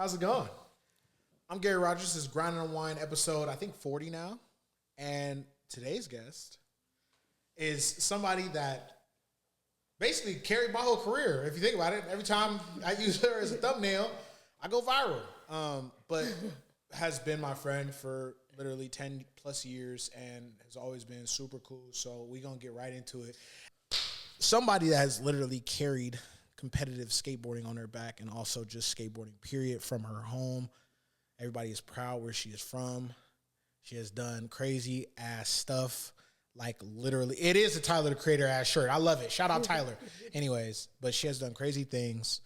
How's it going? I'm Gary Rogers. This is Grind Unwind episode, I think 40 now. And today's guest is somebody that basically carried my whole career. If you think about it, every time I use her as a thumbnail, I go viral. But has been my friend for literally 10 plus years and has always been super cool. So we're going to get right into it. Somebody that has literally carried competitive skateboarding on her back and also just skateboarding, period, from her home. Everybody is proud where she is from. She has done crazy ass stuff. Like literally, it is a Tyler the Creator ass shirt. I love it. Shout out Tyler. Anyways, but she has done crazy things,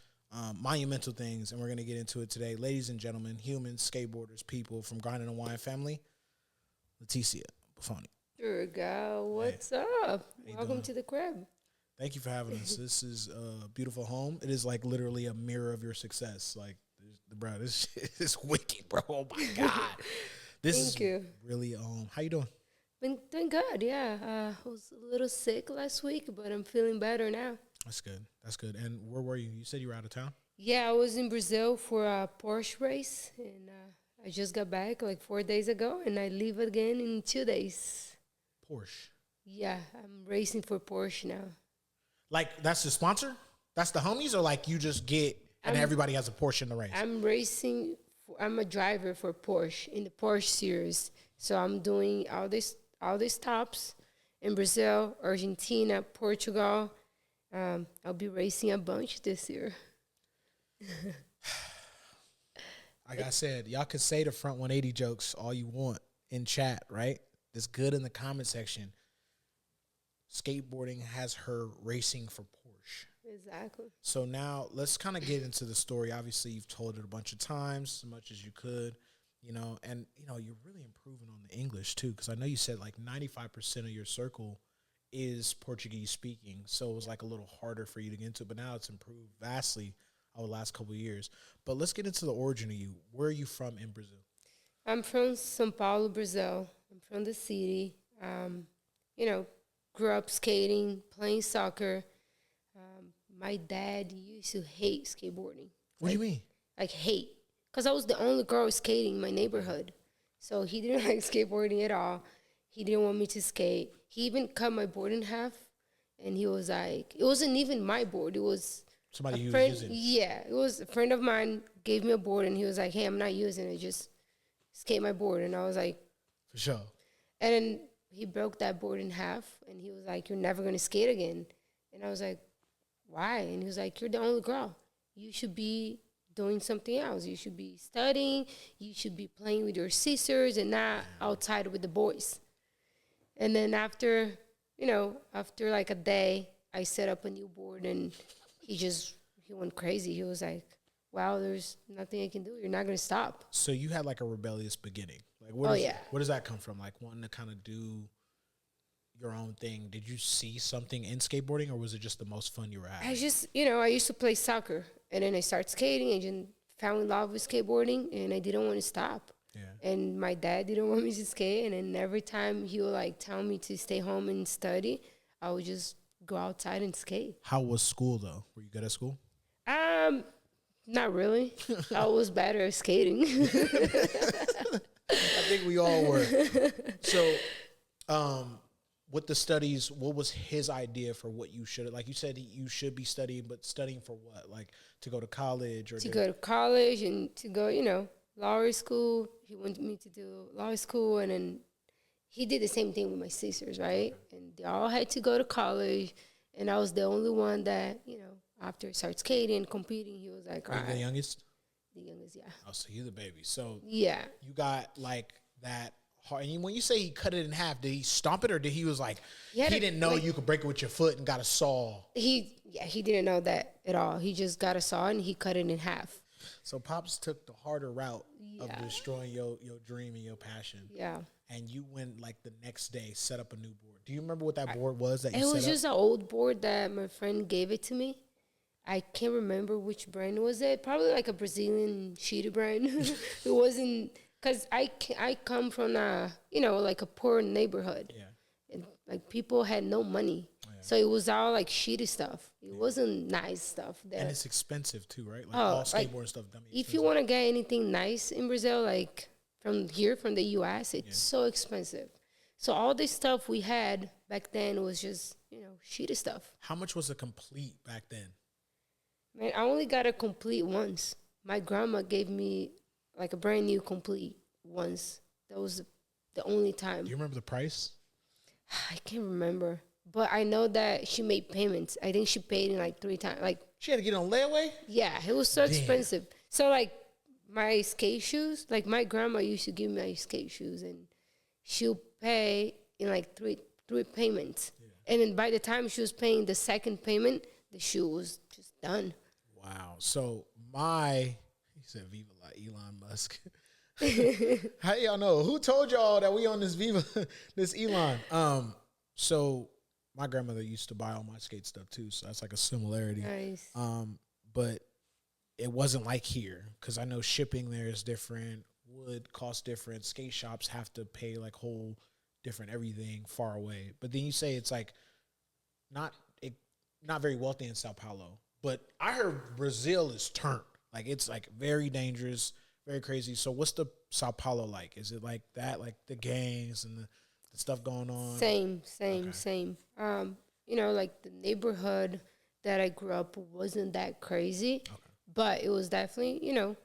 monumental things, and we're going to get into it today. Ladies and gentlemen, humans, skateboarders, people from Grind Unwind family, Leticia Bufoni. There we go. What's up? Welcome to the crib. Thank you for having us. This is a beautiful home. It is like literally a mirror of your success. Like, bro, this shit is wicked, bro. Oh my God. Thank you. Really, how you doing? Been doing good, yeah. I was a little sick last week, but I'm feeling better now. That's good. That's good. And where were you? You said you were out of town? Yeah, I was in Brazil for a Porsche race, and I just got back like 4 days ago, and I leave again in 2 days. Porsche? Yeah, I'm racing for Porsche now. Like, that's the sponsor? That's the homies? Or like you just get, and everybody has a Porsche in the race? I'm racing, I'm a driver for Porsche in the Porsche series. So I'm doing all these stops in Brazil, Argentina, Portugal. I'll be racing a bunch this year. Like I said, y'all can say the front 180 jokes all you want in chat, right? It's good in the comment section. Skateboarding has her racing for Porsche. Exactly. So now let's kind of get into the story. Obviously, you've told it a bunch of times, as much as you could, and, you're really improving on the English too, because I know you said like 95% of your circle is Portuguese speaking. So it was like a little harder for you to get into, but now it's improved vastly over the last couple of years. But let's get into the origin of you. Where are you from in Brazil? I'm from São Paulo, Brazil. I'm from the city. Grew up skating, playing soccer. My dad used to hate skateboarding. What do you mean? Like hate. Because I was the only girl skating in my neighborhood. So he didn't like skateboarding at all. He didn't want me to skate. He even cut my board in half. And he was like, it wasn't even my board. It was somebody a who friend, was using. Yeah, it was a friend of mine gave me a board. And he was like, hey, I'm not using it. Just skate my board. And I was like. For sure. And then he broke that board in half, and he was like, you're never going to skate again. And I was like, why? And he was like, you're the only girl. You should be doing something else. You should be studying. You should be playing with your sisters and not outside with the boys. And then after like a day, I set up a new board, and he went crazy. He was like, wow, there's nothing I can do. You're not going to stop. So you had like a rebellious beginning. Like, where does that come from? Like wanting to kind of do your own thing. Did you see something in skateboarding, or was it just the most fun you were having? I used to play soccer, and then I started skating and then fell in love with skateboarding, and I didn't want to stop. Yeah. And my dad didn't want me to skate, and then every time he would like tell me to stay home and study, I would just go outside and skate. How was school though? Were you good at school? Not really. I was better at skating. I think we all were. So, with the studies, what was his idea for what you should, like you said, you should be studying, but studying for what? Like to go to college or to go to college and to go, law school. He wanted me to do law school, and then he did the same thing with my sisters, right? And they all had to go to college, and I was the only one that, after I started skating and competing, he was like, all right. The youngest? The youngest, yeah. Oh, so you're the baby. So yeah, you got like that hard. And when you say he cut it in half, did he stomp it, or did he was like he didn't know you could break it with your foot and got a saw? He didn't know that at all. He just got a saw and he cut it in half. So Pops took the harder route of destroying your dream and your passion. Yeah. And you went like the next day, set up a new board. Do you remember what that board was that you set up? It was just an old board that my friend gave it to me. I can't remember which brand was it. Probably like a Brazilian sheeter brand. It wasn't, because I come from like a poor neighborhood. Yeah. And like people had no money. Yeah. So it was all like shitty stuff. It wasn't nice stuff. And it's expensive too, right? Like Oh, all like, skateboard stuff. if you want to get anything nice in Brazil, like from here, from the US, it's so expensive. So all this stuff we had back then was just, shitty stuff. How much was a complete back then? Man, I only got a complete once. My grandma gave me like a brand new complete once. That was the only time. Do you remember the price? I can't remember. But I know that she made payments. I think she paid in like 3 times. Like, She had to get on layaway? yeah, it was so expensive. So like my skate shoes, like my grandma used to give me my skate shoes and she'll pay in like three payments. And then by the time she was paying the second payment, the shoe was just done. Wow. So he said Viva la Elon Musk. How y'all know? Who told y'all that we on this this Elon? So my grandmother used to buy all my skate stuff too, so that's like a similarity. Nice. But it wasn't like here, because I know shipping there is different, wood costs different, skate shops have to pay like whole different everything far away. But then you say it's like not very wealthy in Sao Paulo. But I heard Brazil is turned. Like it's like very dangerous, very crazy. So what's the Sao Paulo like? Is it like that, like the gangs and the stuff going on? Same. Like the neighborhood that I grew up wasn't that crazy, but it was definitely,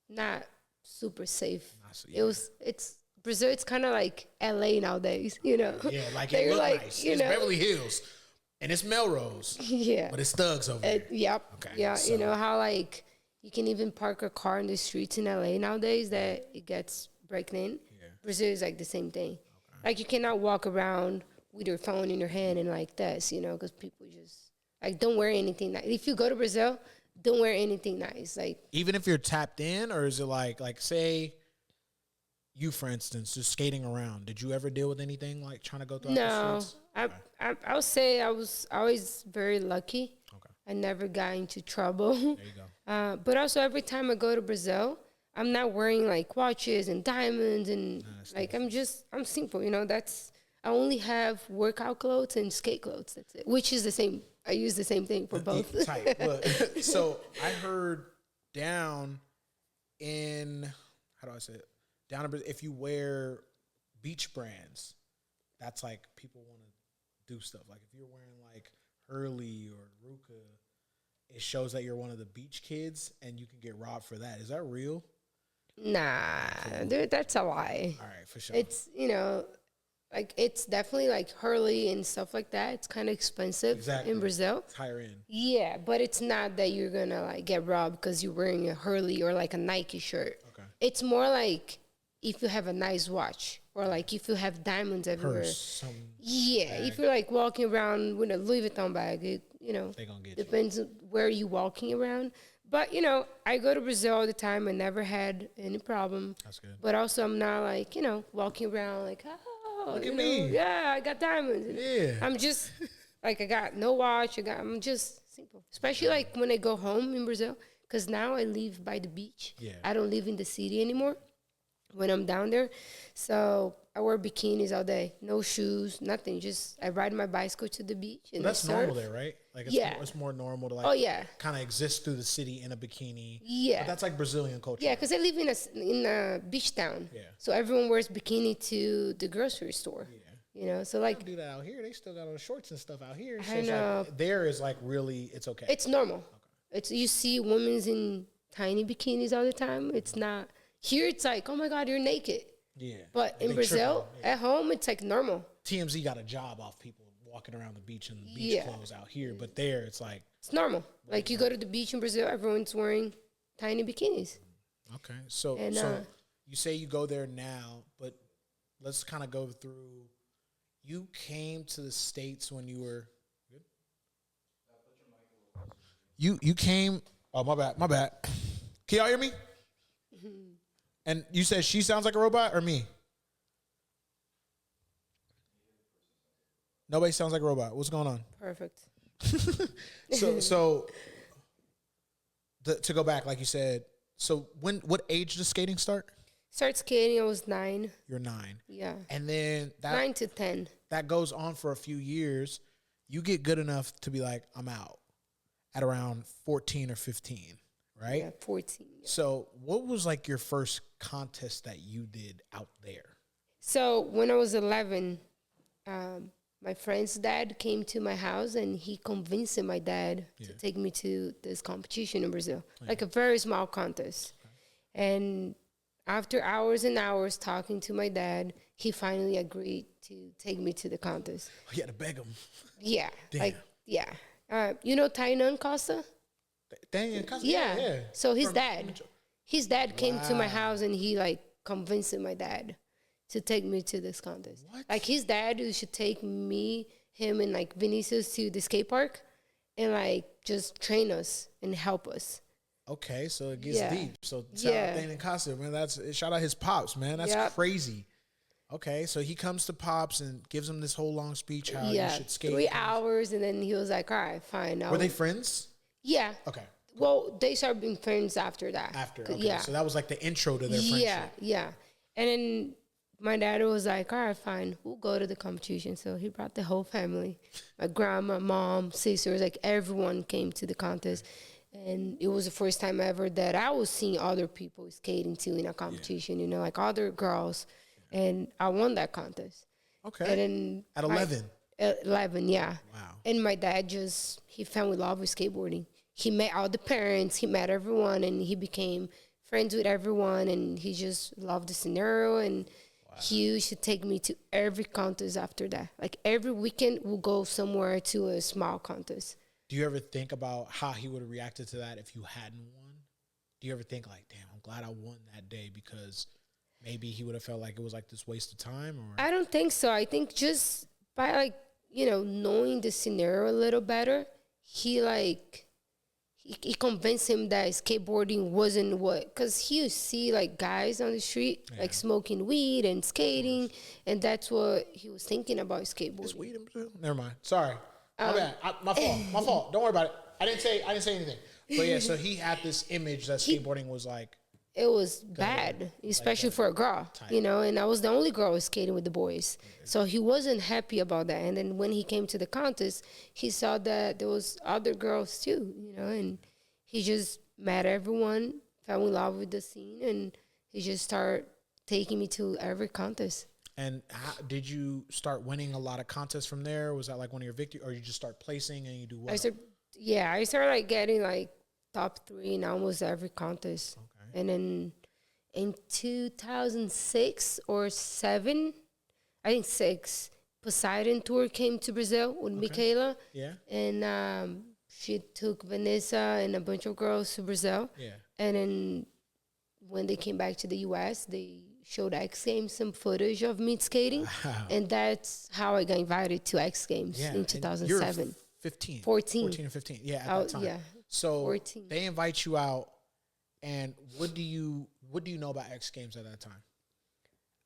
not super safe. It's Brazil. It's kind of like LA nowadays, Yeah, like it look nice. It's Beverly Hills and it's Melrose. Yeah, but it's thugs over there. Yep. Okay. Yeah, so. you know how like you can even park a car in the streets in LA nowadays that it gets broken in. Yeah. Brazil is like the same thing. Okay. Like you cannot walk around with your phone in your hand and like this, because people just like don't wear anything nice. If you go to Brazil, don't wear anything nice. Like even if you're tapped in, or is it like say you, for instance, just skating around? Did you ever deal with anything like trying to go through the streets? I would say I was always very lucky. Okay. I never got into trouble. There you go. But also every time I go to Brazil, I'm not wearing like watches and diamonds and I'm simple. I only have workout clothes and skate clothes. That's it. Which is the same. I use the same thing for both. Type. Look, so I heard down in, how do I say it? Down in Brazil, if you wear beach brands, that's like people want to do stuff. Like if you're wearing like Hurley or Ruka, it shows that you're one of the beach kids and you can get robbed for that. Is that real? Nah, dude, that's a lie. All right, for sure. It's, like it's definitely like Hurley and stuff like that. It's kind of expensive in Brazil. It's higher end. Yeah, but it's not that you're going to like get robbed because you're wearing a Hurley or like a Nike shirt. Okay. It's more like if you have a nice watch or like if you have diamonds everywhere. If you're like walking around with a Louis Vuitton bag, they gonna get depends on where you're walking around. But, I go to Brazil all the time. I never had any problem. That's good. But also I'm not like, walking around like, look at me. Yeah, I got diamonds. Yeah. I'm just like, I got no watch. I'm just simple. Especially like when I go home in Brazil. Because now I live by the beach. Yeah. I don't live in the city anymore when I'm down there. So I wear bikinis all day. No shoes, nothing. Just I ride my bicycle to the beach. And that's normal there, right? Like it's more normal to like kind of exist through the city in a bikini. Yeah. But that's like Brazilian culture. Yeah, because I live in a beach town. Yeah. So everyone wears bikini to the grocery store. Yeah. So like. They don't do that out here. They still got on shorts and stuff out here. So I know. Like, there is like really, it's okay. It's normal. Okay. You see women in tiny bikinis all the time. It's not. Here it's like, oh my God, you're naked. Yeah. But in Brazil, at home, it's like normal. TMZ got a job off people walking around the beach in beach clothes out here. But there, it's like. It's normal. Like you go to the beach in Brazil, everyone's wearing tiny bikinis. Okay. So you say you go there now, but let's kind of go through. You came to the States when you were. Good? You came. Oh, my bad. Can y'all hear me? And you said she sounds like a robot or me? Nobody sounds like a robot. What's going on? Perfect. So to go back, like you said, so what age does skating start? Start skating, I was 9. You're 9. Yeah. And then 9 to 10. That goes on for a few years. you get good enough to be like, I'm out at around 14 or 15, right? Yeah, 14. Yeah. So what was like your first contest that you did out there? So when I was 11, my friend's dad came to my house and he convinced my dad to take me to this competition in Brazil, like a very small contest. And after hours and hours talking to my dad, he finally agreed to take me to the contest. Oh, you had to beg him. Yeah. Damn. Like, yeah. You know Tainan Costa? Dang, Costa, Yeah. yeah. So his dad came to my Wow. house and he like convinced my dad to take me to this contest. What? Like his dad should take him and like Vinicius to the skate park and like just train us and help us. Okay, so it gets Yeah. deep. So shout out Dane Costa, man. Shout out his pops, man. That's crazy. Okay, so he comes to pops and gives him this whole long speech how you should skate. 3 hours, and then he was like, "All right, fine." Were they friends? Yeah. Okay. Well, they started being friends after that. Okay. Yeah. So that was like the intro to their friendship. Yeah. And then my dad was like, "All right, fine, we'll go to the competition." So he brought the whole family, my grandma, mom, sisters, like everyone came to the contest. And it was the first time ever that I was seeing other people skating too in a competition, you know, like other girls. And I won that contest. Okay. And then At 11? At 11, yeah. Wow. And my dad he fell in love with skateboarding. He met all the parents, he met everyone, and he became friends with everyone. And he just loved the scenario. And he used to take me to every contest after that. Like every weekend, we'll go somewhere to a small contest. Do you ever think about how he would have reacted to that if you hadn't won? Do you ever think like, damn, I'm glad I won that day because maybe he would have felt like it was like this waste of time? Or I don't think so. I think just by like, you know, knowing the scenario a little better, he convinced him that skateboarding wasn't because he used to see like guys on the street like smoking weed and skating, and that's what he was thinking about skateboarding. Is weed in Brazil? Never mind. Sorry. My bad. My fault. My fault. Don't worry about it. I didn't say anything. But yeah, so he had this image that skateboarding was like. It was bad, especially for a girl, you know, and I was the only girl skating with the boys. So he wasn't happy about that. And then when he came to the contest, he saw that there was other girls too, you know, and he just met everyone, fell in love with the scene, and he just started taking me to every contest. And did you start winning a lot of contests from there? Was that like one of your victories, or you just start placing and you do what? I started like getting like top 3 in almost every contest. Okay. And then in 2006 or 7, I think 6, Poseidon Tour came to Brazil with Michaela. Yeah. And she took Vanessa and a bunch of girls to Brazil. Yeah. And then when they came back to the U.S., they showed X Games some footage of me skating. Wow. And that's how I got invited to X Games in 2007. 14 or 15. Yeah, at that time. Yeah. So 14. They invite you out, and what do you know about X Games at that time?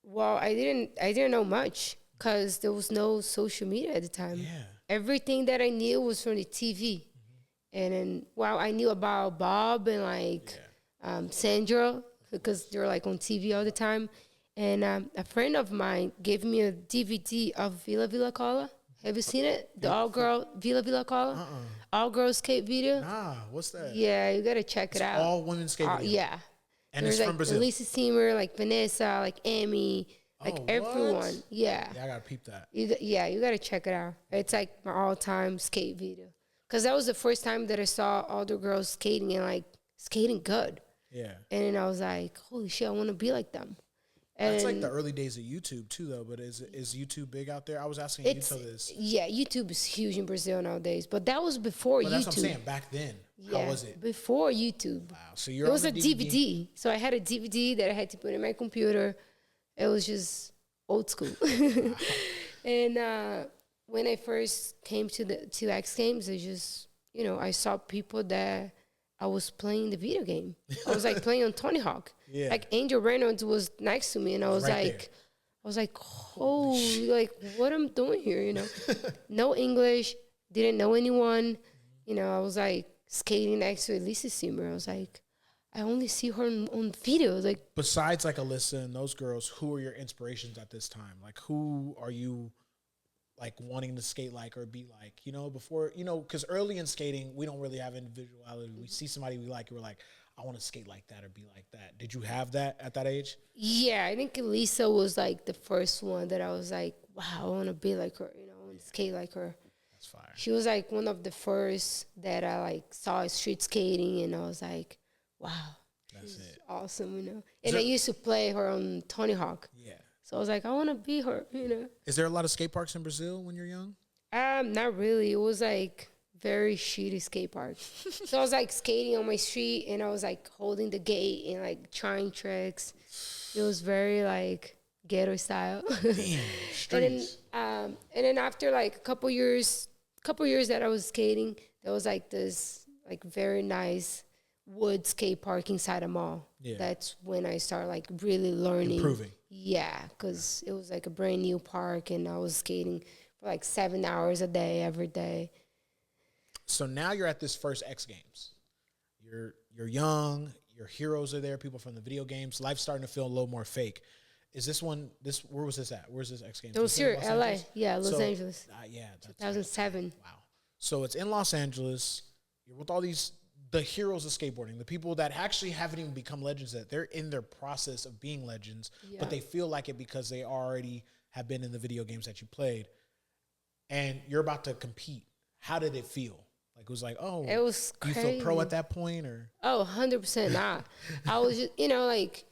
Well, I didn't know much because there was no social media at the time. Yeah. Everything that I knew was from the TV. And then, I knew about Bob and like Sandra because they're like on TV all the time. And a friend of mine gave me a DVD of Vila Cola. Have you seen it? The all-girl Vila Cola? All-girl skate video? Nah, what's that? Yeah, you got to check it out. All women skate video? Yeah. And there's it's from Brazil? Elissa Steamer, like Vanessa, like Amy, like everyone. Yeah. Yeah, I got to peep that. You got to check it out. It's like my all-time skate video. Because that was the first time that I saw all the girls skating and like skating good. Yeah. And then I was like, holy shit, I want to be like them. And that's like the early days of YouTube too, though. But is YouTube big out there? I was asking you this. Yeah, YouTube is huge in Brazil nowadays. But that was before YouTube. That's what I'm saying. Back then, how was it? Before YouTube. Wow. So it was a DVD. So I had a DVD that I had to put in my computer. It was just old school. Wow. And when I first came to X Games, I saw people that I was playing the video game. I was like playing on Tony Hawk. Yeah. Like Angel Reynolds was next to me, and I was like, oh, like what I'm doing here, you know? No English, didn't know anyone, you know. I was like skating next to Elissa Steamer. I was like, I only see her on videos. Like besides like Elissa and those girls, who are your inspirations at this time? Like who are you like wanting to skate like or be like, you know, before, you know, because early in skating, we don't really have individuality. We see somebody we like, and we're like, I want to skate like that or be like that. Did you have that at that age? Yeah, I think ELISSA was like the first one that I was like, wow, I want to be like her, you know, I want to skate like her. That's fire. She was like one of the first that I like saw street skating, and I was like, wow, that's it. Awesome, you know. And I used to play her on Tony Hawk. Yeah. So I was like, I want to be her, you know. Is there a lot of skate parks in Brazil when you're young? Not really. It was like very shitty skate park. So I was like skating on my street, and I was like holding the gate and like trying tricks. It was very like ghetto style. Damn, streets. And then after like a couple years that I was skating, there was like this like very nice wood skate park inside a mall. Yeah. That's when I started like really learning. Improving. Yeah, because it was like a brand new park, and I was skating for like 7 hours a day, every day. So now you're at this first X Games. You're young. Your heroes are there. People from the video games. Life's starting to feel a little more fake. Is this one? Where was this at? Where's this X Games? It was here, LA. Angeles? Yeah, Los Angeles. Yeah, 2007. Right. Wow. So it's in Los Angeles. You're with all the heroes of skateboarding, the people that actually haven't even become legends yet. They're in their process of being legends, but they feel like it because they already have been in the video games that you played. And you're about to compete. How did it feel? Like, it was like, oh, it was crazy. You feel pro at that point, or? Oh, 100% not. I was just, you know, like,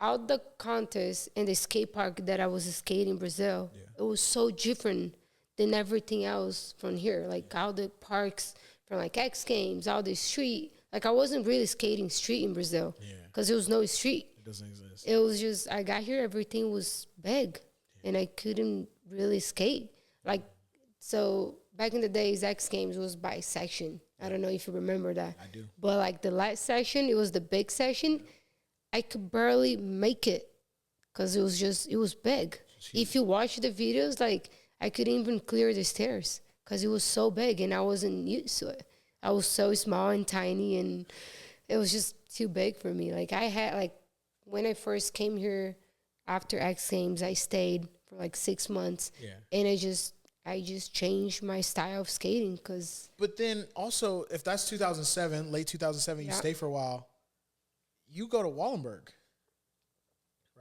out the contest in the skate park that I was skating in Brazil, it was so different than everything else from here. Like, all the parks from, like, X Games, all the street. Like, I wasn't really skating street in Brazil because there was no street. It doesn't exist. It was just, I got here, everything was big, and I couldn't really skate. Like, so back in the days, X Games was by section. I don't know if you remember that. I do. But like the last section, it was the big section. I could barely make it because it was big. If you watch the videos, like I couldn't even clear the stairs because it was so big and I wasn't used to it. I was so small and tiny, and it was just too big for me. Like I had like when I first came here after X Games, I stayed for like 6 months, and I just changed my style of skating because. But then also, if that's 2007, late 2007, you stay for a while. You go to Wallenberg,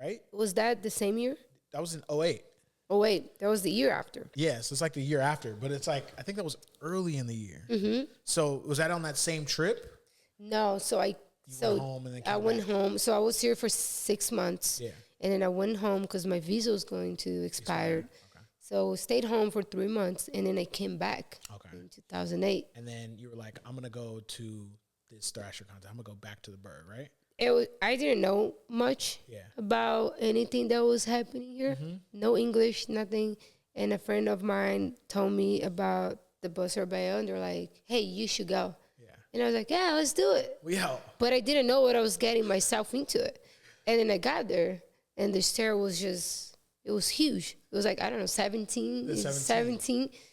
right? Was that the same year? That was in 08. Oh wait, that was the year after. Yeah, so it's like the year after, but it's like I think that was early in the year. Mm-hmm. So was that on that same trip? No, so I went home and then I went home. So I was here for 6 months. Yeah. And then I went home because my visa was going to expire. Okay. So stayed home for 3 months, and then I came back in 2008. And then you were like, I'm going to go to this Thrasher contest. I'm going to go back to the Berg, right? I didn't know much about anything that was happening here. Mm-hmm. No English, nothing. And a friend of mine told me about the Buster Bail, and they're like, hey, you should go. Yeah. And I was like, yeah, let's do it. But I didn't know what I was getting myself into it. And then I got there, and the stair was just, it was huge. It was like, I don't know, 17.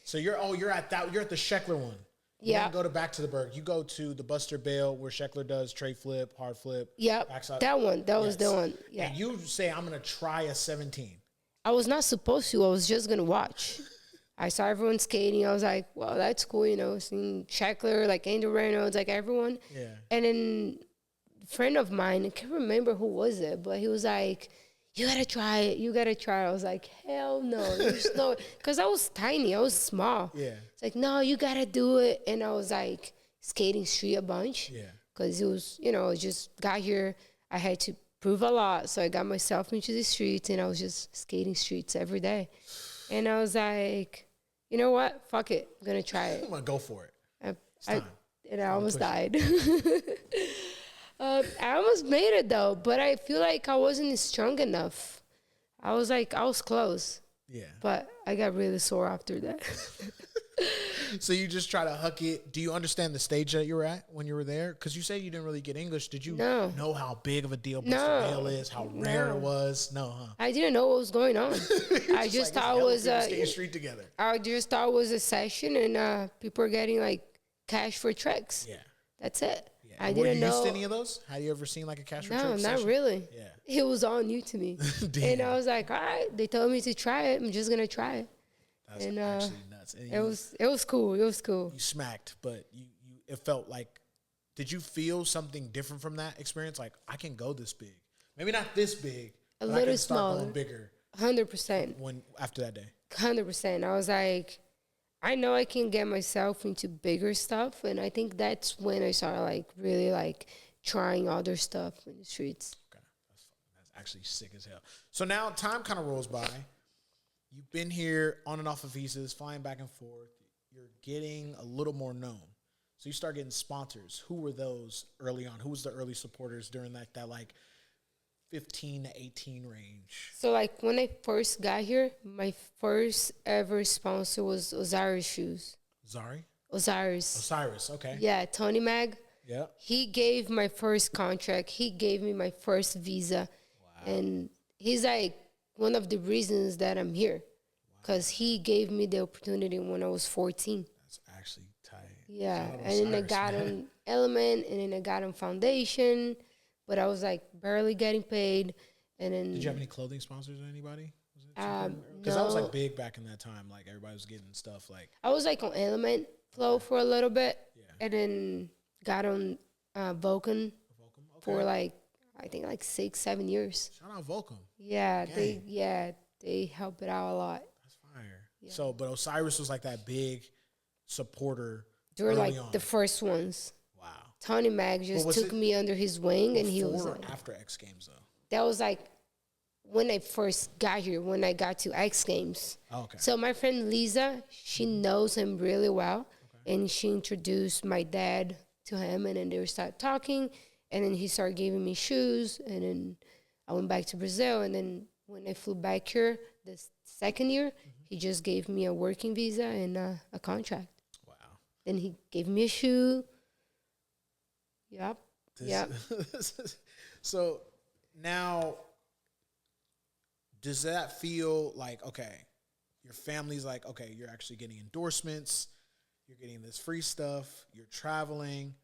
So you're at the Sheckler one. You don't go back to the Berg. You go to the Buster Bail where Sheckler does tray flip, hard flip. Yep, that one. That was the one. Yeah. And you say, I'm going to try a 17. I was not supposed to. I was just going to watch. I saw everyone skating. I was like, well, that's cool, you know, seeing Sheckler, like Andrew Reynolds, like everyone. Yeah. And then a friend of mine, I can't remember who was it, but he was like, you got to try it. You got to try it. I was like, hell no. There's no, because I was tiny. I was small. Yeah. It's like, no, you got to do it. And I was like skating street a bunch. Yeah. Because it was, you know, I just got here. I had to prove a lot. So I got myself into the streets, and I was just skating streets every day. And I was like, you know what? Fuck it. I'm going to try it. I'm going to go for it. And I almost died. I almost made it, though, but I feel like I wasn't strong enough. I was close. Yeah. But I got really sore after that. So you just try to huck it. Do you understand the stage that you were at when you were there? Because you say you didn't really get English. Did you know how big of a deal Buster Bail is, how rare it was? No, huh? I didn't know what was going on. I just thought it was street together. I just thought it was a session, and people were getting like cash for tricks. Yeah. That's it. I didn't know. Were you used to any of those? Have you ever seen like a cash for No, not really. Yeah. It was all new to me. And I was like, all right, they told me to try it. I'm just going to try it. That's and actually nuts. And it was cool. It was cool. You smacked, but it felt like. Did you feel something different from that experience? Like, I can go this big. Maybe not this big, A but I little can start smaller. going bigger. 100%. When after that day. 100%. I was like, I know I can get myself into bigger stuff, and I think that's when I started like really like trying other stuff in the streets. Okay, that's actually sick as hell. So now time kind of rolls by. You've been here on and off of visas, flying back and forth. You're getting a little more known. So you start getting sponsors. Who were those early on? Who was the early supporters during that like 15 to 18 range? So like when I first got here, my first ever sponsor was Osiris Shoes. Zari? Osiris, okay. Yeah, Tony Mag. Yeah. He gave my first contract. He gave me my first visa. Wow. And he's like one of the reasons that I'm here. Because he gave me the opportunity when I was 14. That's actually tight. Yeah, and then I got on Element, and then I got on Foundation, but I was like barely getting paid. And then did you have any clothing sponsors or anybody? Because that was like big back in that time. Like everybody was getting stuff. Like I was like on Element Flow for a little bit, yeah, and then got on Vulcan for like I think like 6-7 years. Shout out Vulcan. Yeah, they help it out a lot. That's fire. Yeah. So, but Osiris was like that big supporter. They were like the first ones. Wow. Tony Mag just took me under his wing, and he was like, after X Games though. That was like when I first got here, when I got to X Games. Oh, okay. So my friend Lisa, she knows him really well, and she introduced my dad to him, and then they started talking, and then he started giving me shoes, and then I went back to Brazil, and then when I flew back here the second year, he just gave me a working visa and a contract. Wow. Then he gave me a shoe. Yep. So now, does that feel like, okay, your family's like, okay, you're actually getting endorsements, you're getting this free stuff, you're traveling,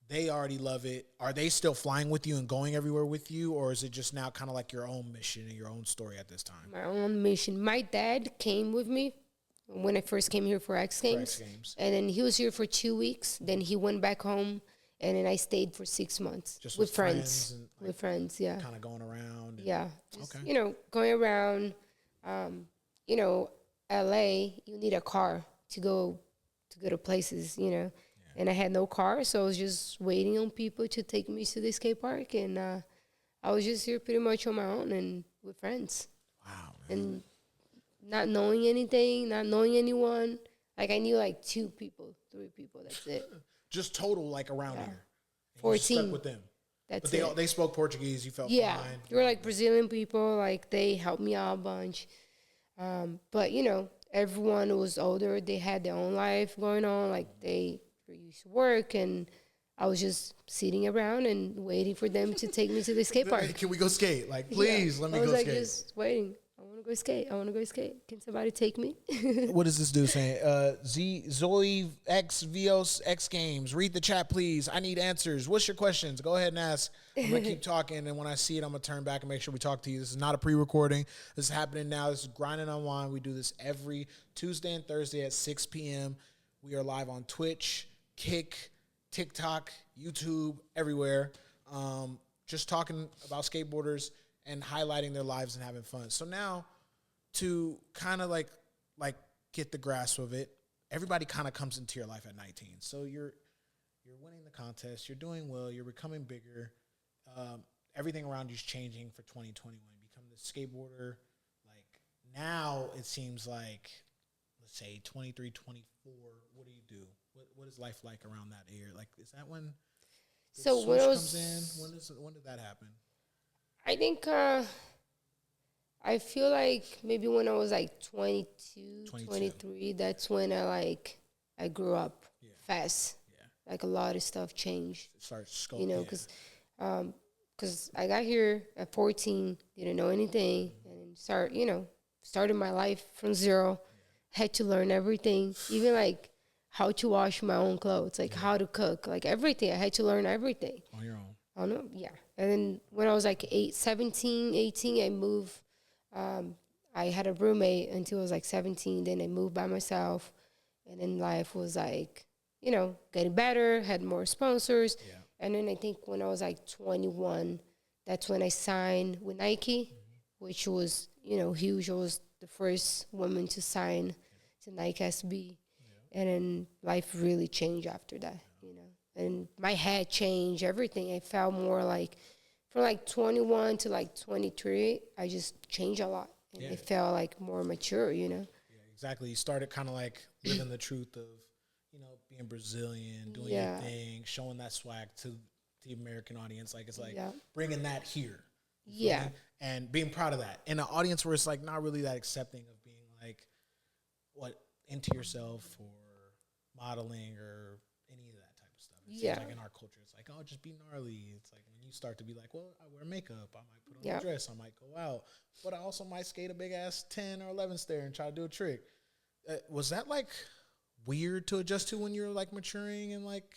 they already love it. Are they still flying with you and going everywhere with you, or is it just now kind of like your own mission and your own story at this time? My own mission. My dad came with me when I first came here for X Games. And then he was here for 2 weeks. Then he went back home, and then I stayed for 6 months. Just with friends? With friends, yeah. Kind of going around? Yeah. Just, you know, going around, you know, LA, you need a car to go to places, you know. Yeah. And I had no car, so I was just waiting on people to take me to the skate park. And I was just here pretty much on my own and with friends. Wow, man. And not knowing anything, not knowing anyone. Like, I knew, like, 2 people, 3 people, that's it. Just total, like, around here. And 14. You stuck with them. That's but they spoke Portuguese. You felt fine. Yeah, they were, like, Brazilian people. Like, they helped me out a bunch. But, you know, everyone was older. They had their own life going on. Like, they used to work, and I was just sitting around and waiting for them to take me to the skate park. Can we go skate? Like, please, let me go skate. I was like, just waiting. I want to go skate. I want to go skate. Can somebody take me? What is this dude saying? Zoe X Vios X Games. Read the chat, please. I need answers. What's your questions? Go ahead and ask. I'm going to keep talking, and when I see it, I'm going to turn back and make sure we talk to you. This is not a pre-recording. This is happening now. This is Grind Unwind. We do this every Tuesday and Thursday at 6 p.m. We are live on Twitch, Kick, TikTok, YouTube, everywhere. Just talking about skateboarders and highlighting their lives and having fun. So now, to kind of like get the grasp of it, everybody kind of comes into your life at 19. So you're winning the contest, you're doing well, you're becoming bigger. Everything around you's changing for 2021. You become the skateboarder. Like now, it seems like, let's say 23, 24. What do you do? What is life like around that year? Like, is that when? So when comes in, when did that happen? I think I feel like maybe when I was like 22, 23, that's when I grew up fast. Yeah. Like a lot of stuff changed. You know, because I got here at 14, didn't know anything, and started my life from zero. Had to learn everything, even like how to wash my own clothes, like how to cook, like everything. I had to learn everything. On your own. I don't know, yeah. And then when I was like 17, 18, I moved. I had a roommate until I was like 17. Then I moved by myself. And then life was like, you know, getting better, had more sponsors. Yeah. And then I think when I was like 21, that's when I signed with Nike, which was, you know, huge. I was the first woman to sign to Nike SB. And then life really changed after that, you know. And my head changed, everything. I felt more like, from like 21 to like 23, I just changed a lot. And it felt like more mature, you know. Yeah, exactly. You started kind of like living the truth of, you know, being Brazilian, doing your thing, showing that swag to the American audience. Like, it's like bringing that here. Yeah. And being proud of that. In an audience where it's like not really that accepting of being like, into yourself or modeling or any of that type of stuff. It seems like in our culture, it's like, oh, just be gnarly. It's like when you start to be like, well, I wear makeup, I might put on a dress, I might go out, but I also might skate a big ass 10 or 11 stair and try to do a trick. Was that like weird to adjust to when you're like maturing and like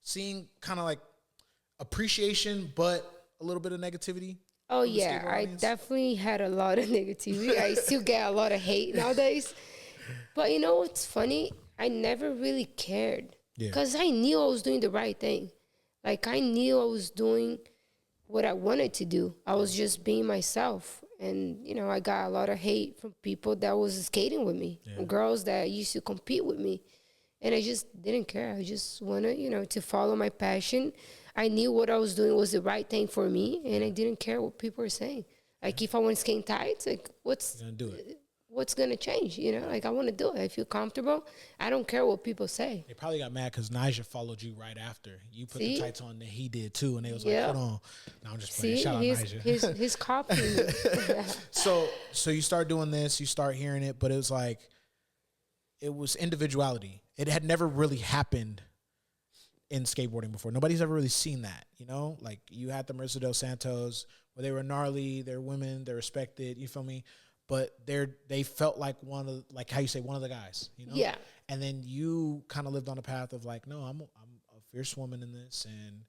seeing kind of like appreciation, but a little bit of negativity? Oh yeah, I definitely had a lot of negativity. I still get a lot of hate nowadays. But you know what's funny? I never really cared because I knew I was doing the right thing. Like, I knew I was doing what I wanted to do. I was just being myself. And, you know, I got a lot of hate from people that was skating with me, from girls that used to compete with me. And I just didn't care. I just wanted, you know, to follow my passion. I knew what I was doing was the right thing for me, and I didn't care what people were saying. Like, if I want to skate tights, like, what's going to change? You know, like, I want to do it. I feel comfortable. I don't care what people say. They probably got mad because Nyjah followed you right after. You put the tights on that he did too, and they was like, hold on. No, I'm just playing. Shout out Nyjah. His copy. So you start doing this, you start hearing it, but it was like, it was individuality. It had never really happened in skateboarding before. Nobody's ever really seen that, you know? Like, you had the Marissa Del Santos, where they were gnarly, they're women, they're respected, you feel me? But they felt like one of the guys, you know? Yeah. And then you kind of lived on a path of like, no, I'm a fierce woman in this, and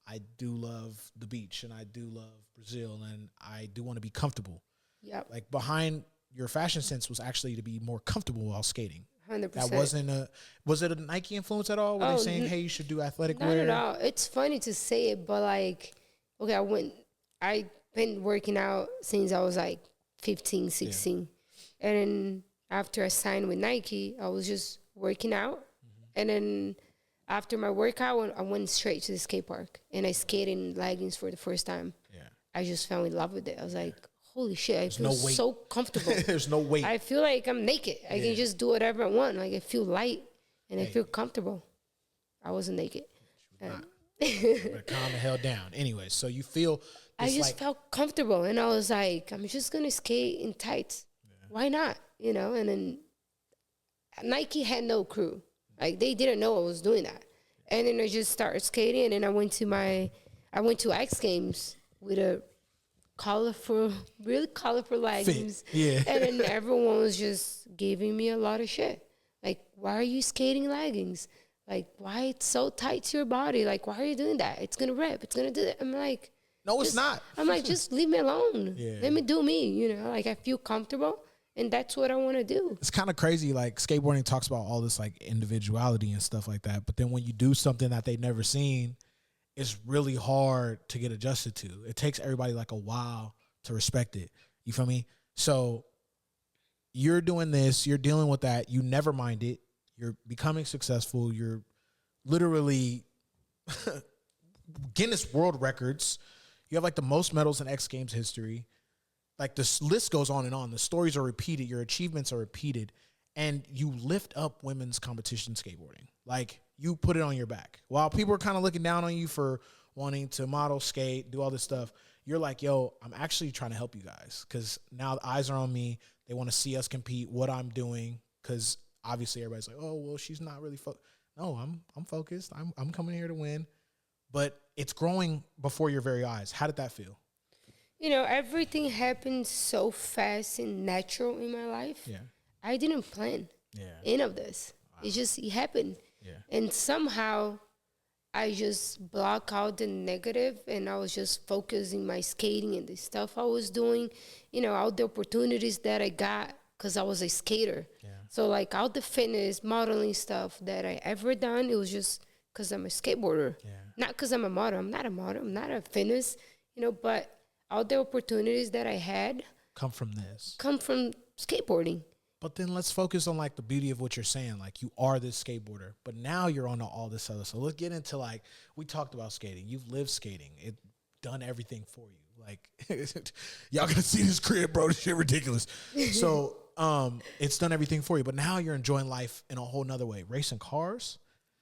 I do love the beach, and I do love Brazil, and I do want to be comfortable. Yeah. Like, behind your fashion sense was actually to be more comfortable while skating. 100%. That wasn't was it a Nike influence at all? Were they saying, hey, you should do athletic wear? Not at all. It's funny to say it, but like, okay, I've been working out since I was like 15, 16. Yeah. And then after I signed with Nike, I was just working out. Mm-hmm. And then after my workout, I went straight to the skate park, and I skated in leggings for the first time. Yeah. I just fell in love with it. I was like, holy shit, I feel so comfortable. There's no weight. I feel like I'm naked. I can just do whatever I want. Like, I feel light, and I feel comfortable. I wasn't naked. Calm the hell down. Anyway, so you feel... I just felt comfortable, and I was like, I'm just going to skate in tights. Yeah. Why not? You know, and then Nike had no crew. Like, they didn't know I was doing that. And then I just started skating, and then I went to XGames with a really colorful leggings. Yeah. And then everyone was just giving me a lot of shit. Like, why are you skating leggings? Like, why it's so tight to your body? Like, why are you doing that? It's going to rip. It's going to do that. I'm like... No, it's not. I'm like, just leave me alone. Yeah. Let me do me, you know? Like, I feel comfortable, and that's what I want to do. It's kind of crazy. Like, skateboarding talks about all this, like, individuality and stuff like that. But then when you do something that they've never seen, it's really hard to get adjusted to. It takes everybody, like, a while to respect it. You feel me? So you're doing this. You're dealing with that. You never mind it. You're becoming successful. You're literally Guinness World Records. You have like the most medals in X Games history. Like, this list goes on and on. The stories are repeated. Your achievements are repeated. And you lift up women's competition skateboarding. Like, you put it on your back. While people are kind of looking down on you for wanting to model, skate, do all this stuff, you're like, yo, I'm actually trying to help you guys. Because now the eyes are on me. They want to see us compete, what I'm doing. Because obviously everybody's like, oh, well, she's not really focused. No, I'm focused. I'm coming here to win. But it's growing before your very eyes. How did that feel? You know, everything happened so fast and natural in my life. Yeah. I didn't plan any of this. Wow. It happened. Yeah. And somehow I just block out the negative, and I was just focusing my skating and the stuff I was doing, you know, all the opportunities that I got because I was a skater. Yeah. So like all the fitness, modeling stuff that I ever done, it was just because I'm a skateboarder. Yeah. Not because I'm a model. I'm not a model. I'm not a fitness, you know, but all the opportunities that I had come from this. Come from skateboarding. But then let's focus on like the beauty of what you're saying. Like you are this skateboarder, but now you're on to all this other. So let's get into like, we talked about skating. You've lived skating. It done everything for you. Like y'all gonna see this crib, bro. This shit ridiculous. So it's done everything for you, but now you're enjoying life in a whole nother way. Racing cars.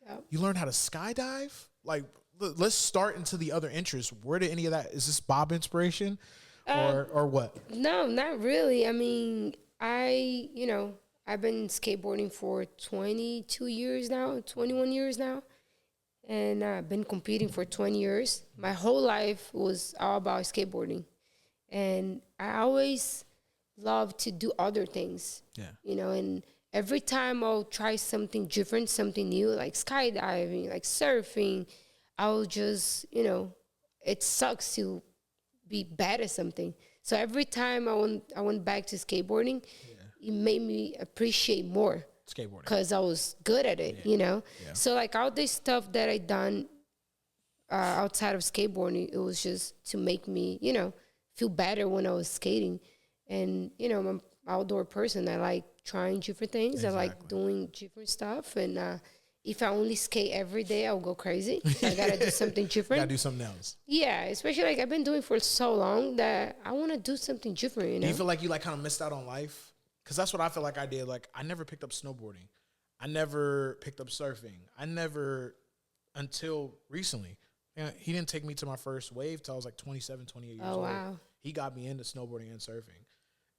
Yep. You learned how to skydive. Like let's start into the other interests. Where did any of that, is this Bob inspiration or what? No, not really. I mean, I've been skateboarding for 22 years now, 21 years now. And I've been competing for 20 years. My whole life was all about skateboarding. And I always loved to do other things. Yeah. You know, and every time I'll try something different, something new, like skydiving, like surfing, I'll just, you know, it sucks to be bad at something. So every time I went back to skateboarding, it made me appreciate more skateboarding because I was good at it, you know. Yeah. So like all this stuff that I done outside of skateboarding, it was just to make me, you know, feel better when I was skating. And you know, I'm an outdoor person. I like trying different things. Exactly. I like doing different stuff. And if I only skate every day, I'll go crazy. So I gotta do something different. Gotta do something else. Yeah, especially like I've been doing for so long that I want to do something different. You know? Do you feel like you like kind of missed out on life? Because that's what I feel like I did. Like, I never picked up snowboarding. I never picked up surfing. I never, until recently. He didn't take me to my first wave till I was like 27, 28 years old. Wow. He got me into snowboarding and surfing.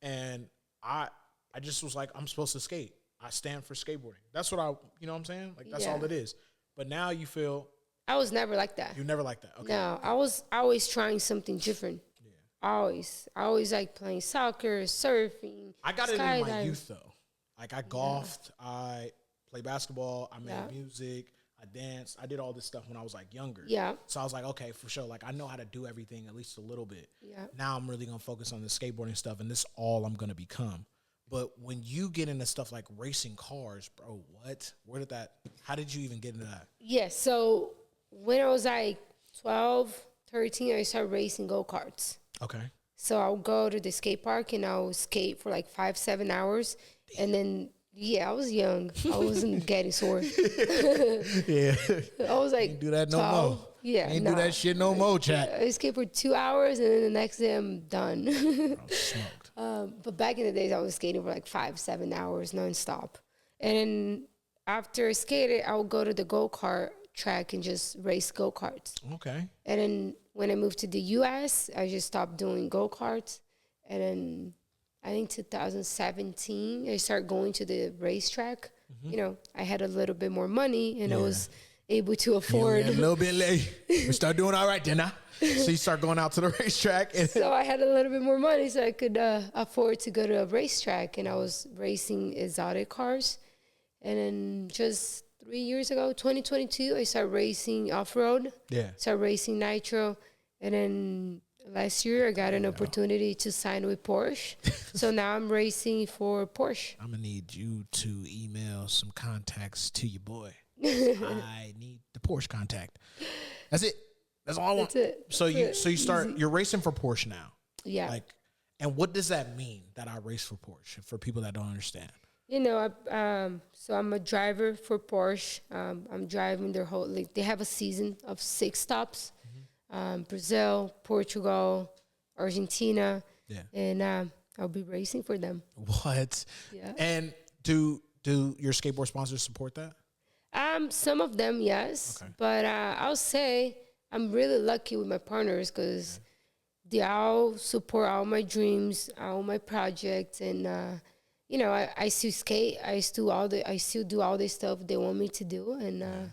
And I just was like, I'm supposed to skate. I stand for skateboarding. That's what you know what I'm saying? Like, that's all it is. But now you feel. I was never like that. You never like that? Okay. No, I was always trying something different. I always like playing soccer, surfing. I got it in my youth though. Like I golfed, I played basketball, I made music, I danced. I did all this stuff when I was like younger. Yeah. So I was like, okay, for sure. Like I know how to do everything at least a little bit. Yeah. Now I'm really gonna focus on the skateboarding stuff, and this is all I'm gonna become. But when you get into stuff like racing cars, bro, what? How did you even get into that? Yeah. So when I was like 12, 13, I started racing go-karts. Okay. So I'll go to the skate park and I'll skate for like 5-7 hours. Damn. And then, I was young. I wasn't getting sore. Yeah. I was like, you do that no 12. More. Yeah. Ain't do that shit no more, chat. I skate for 2 hours and then the next day I'm done. Bro, smoked. But back in the days, I was skating for like 5-7 hours nonstop. And then after I skated, I would go to the go-kart track and just race go-karts. Okay. And then when I moved to the U.S., I just stopped doing go-karts. And then I think 2017, I started going to the racetrack. Mm-hmm. You know, I had a little bit more money and I was able to afford. A little bit late. We start doing all right then, huh? So you start going out to the racetrack. So I had a little bit more money so I could afford to go to a racetrack. And I was racing exotic cars. And then just 3 years ago, 2022, I started racing off-road. Yeah. Started racing nitro. And then last year, I got an opportunity to sign with Porsche. So now I'm racing for Porsche. I'm going to need you to email some contacts to your boy. I need the Porsche contact. That's it. That's all I want. That's it. So you're racing for Porsche now. Yeah. Like, and what does that mean that I race for Porsche for people that don't understand? You know, so I'm a driver for Porsche. I'm driving their whole, like, they have a season of 6 stops. Brazil, Portugal, Argentina, and I'll be racing for them. What? Yeah. And do your skateboard sponsors support that? Some of them, yes. Okay. But I'll say I'm really lucky with my partners because they all support all my dreams, all my projects, and you know, I still skate. I still do all the stuff they want me to do, and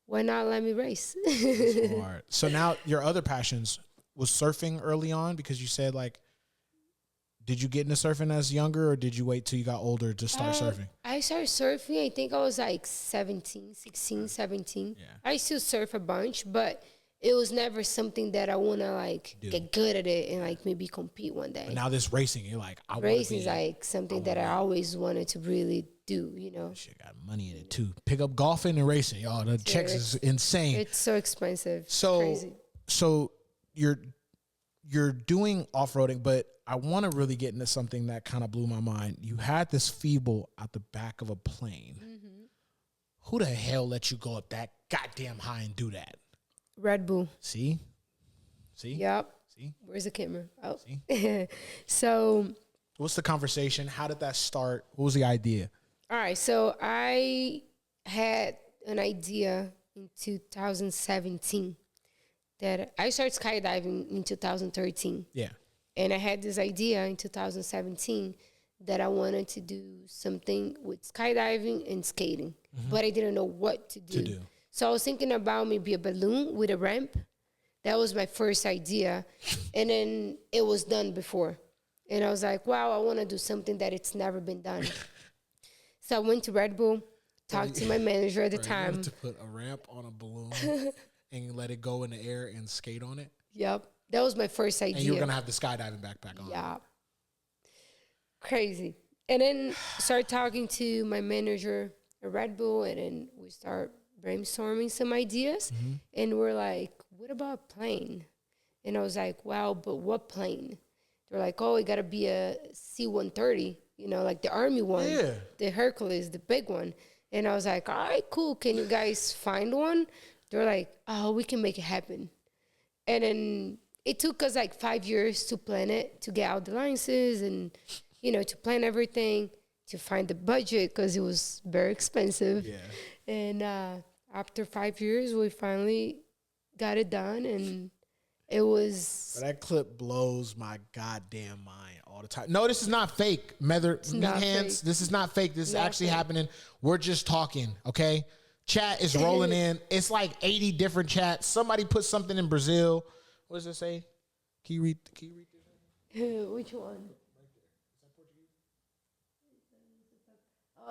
why not let me race? That's hard. So now your other passions was surfing early on because you said like Did you get into surfing as younger, or did you wait till you got older to start surfing? I started surfing, I think I was like 17, 16, 17. Yeah. I still surf a bunch, but it was never something that I want to like get good at it and like maybe compete one day. But now this racing, you're like, racing is like something that I always wanted to really do, you know. Shit got money in it too. Pick up golfing and racing, y'all. The checks is insane. It's so expensive. So crazy. So you're doing off-roading, but I want to really get into something that kind of blew my mind. You had this feeble out the back of a plane. Mm-hmm. Who the hell let you go up that goddamn high and do that? Red Bull. See? Yep. See? Where's the camera? Oh. See? So. What's the conversation? How did that start? What was the idea? All right. So I had an idea in 2017 that I started skydiving in 2013. Yeah. And I had this idea in 2017 that I wanted to do something with skydiving and skating, but I didn't know what to do. So I was thinking about maybe a balloon with a ramp. That was my first idea. And then it was done before. And I was like, wow, I want to do something that it's never been done. So I went to Red Bull, talked to my manager at the time. You wanted to put a ramp on a balloon and let it go in the air and skate on it? Yep. That was my first idea. And you were going to have the skydiving backpack on. Yeah. Crazy. And then started talking to my manager at Red Bull, and then we start brainstorming some ideas. Mm-hmm. And we're like, what about a plane? And I was like, wow, but what plane? They're like, oh, it got to be a C-130, you know, like the Army one. Yeah. The Hercules, the big one. And I was like, all right, cool. Can you guys find one? They're like, oh, we can make it happen. And then it took us like 5 years to plan it, to get out the licenses and, you know, to plan everything, to find the budget because it was very expensive. Yeah. And after 5 years, we finally got it done, and it was... But that clip blows my goddamn mind all the time. No, this is not fake. Meat hands, this is not fake. This is actually happening. We're just talking, okay? Chat is rolling in. It's like 80 different chats. Somebody put something in Brazil. What does it say? Can you read this? Which one?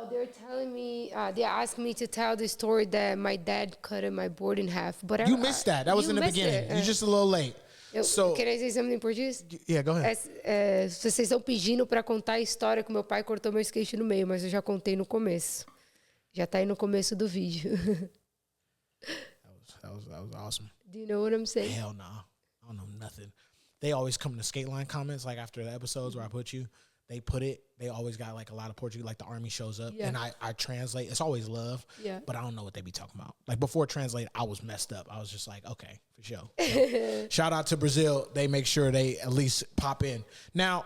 They're telling me, they asked me to tell the story that my dad cut my board in half. But you missed that. That was in the beginning. You're just a little late. So, can I say something in Portuguese? Yeah, go ahead. Vocês estão pedindo para contar a história que meu pai cortou meu skate no meio, mas eu já contei no começo. Já tá aí no começo do vídeo. That was awesome. Do you know what I'm saying? Hell no. I don't know nothing. They always come in the skate line comments, like after the episodes where I put you, they always got like a lot of Portuguese, like the Army shows up, and I translate. It's always love, but I don't know what they be talking about. Like before translate, I was messed up. I was just like, okay, for sure. So, shout out to Brazil. They make sure they at least pop in. Now,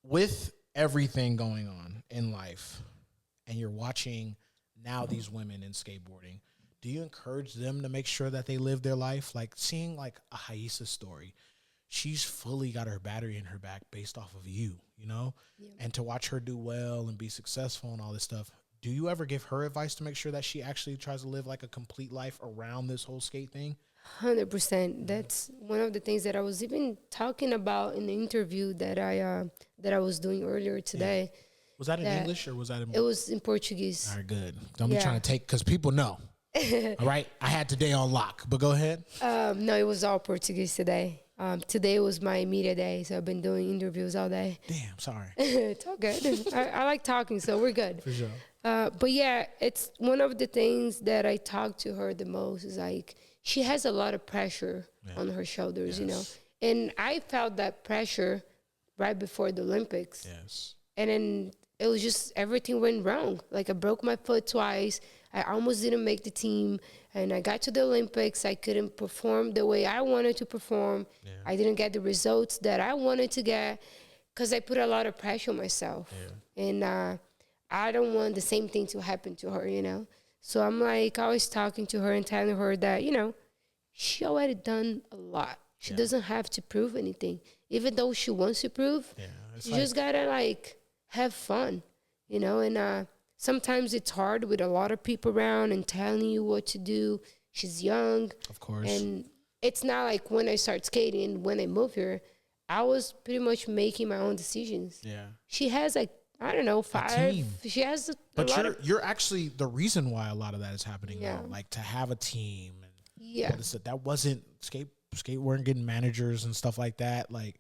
with everything going on in life, and you're watching now these women in skateboarding, do you encourage them to make sure that they live their life? Like seeing like a RAYSSA story, she's fully got her battery in her back based off of you, you know? Yeah. And to watch her do well and be successful and all this stuff, do you ever give her advice to make sure that she actually tries to live like a complete life around this whole skate thing? 100%. That's one of the things that I was even talking about in the interview that I was doing earlier today. Yeah. Was that in English or was that in... It was in Portuguese. All right, good. Don't be trying to take... Because people know. All right? I had today on lock, but go ahead. No, it was all Portuguese today. Today was my media day, so I've been doing interviews all day. Damn, sorry. It's all good. I like talking, so we're good. For sure. But yeah, it's one of the things that I talk to her the most is like, she has a lot of pressure on her shoulders, you know? And I felt that pressure right before the Olympics. Yes. And then it was just, everything went wrong. Like I broke my foot twice. I almost didn't make the team. And I got to the Olympics. I couldn't perform the way I wanted to perform. Yeah. I didn't get the results that I wanted to get because I put a lot of pressure on myself. Yeah. And I don't want the same thing to happen to her, you know? So I'm like always talking to her and telling her that, you know, she already done a lot. She doesn't have to prove anything. Even though she wants to prove, she just gotta like have fun, you know? And sometimes it's hard with a lot of people around and telling you what to do. She's young. Of course. And it's not like when I start skating, when I move here, I was pretty much making my own decisions. Yeah. She has like, I don't know, 5. team. She has But you're actually the reason why a lot of that is happening Yeah. now. Like to have a team and Yeah. that wasn't skate weren't getting managers and stuff like that. Like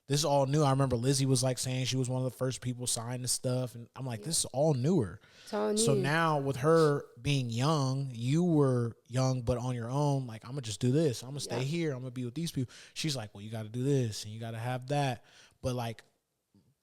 this is all new. I remember Lizzie was like saying she was one of the first people signed to stuff, and I'm like, this is all newer. It's all new. So now with her being young, you were young but on your own. Like I'm gonna just do this. I'm gonna stay here. I'm gonna be with these people. She's like, well, you got to do this and you got to have that. But like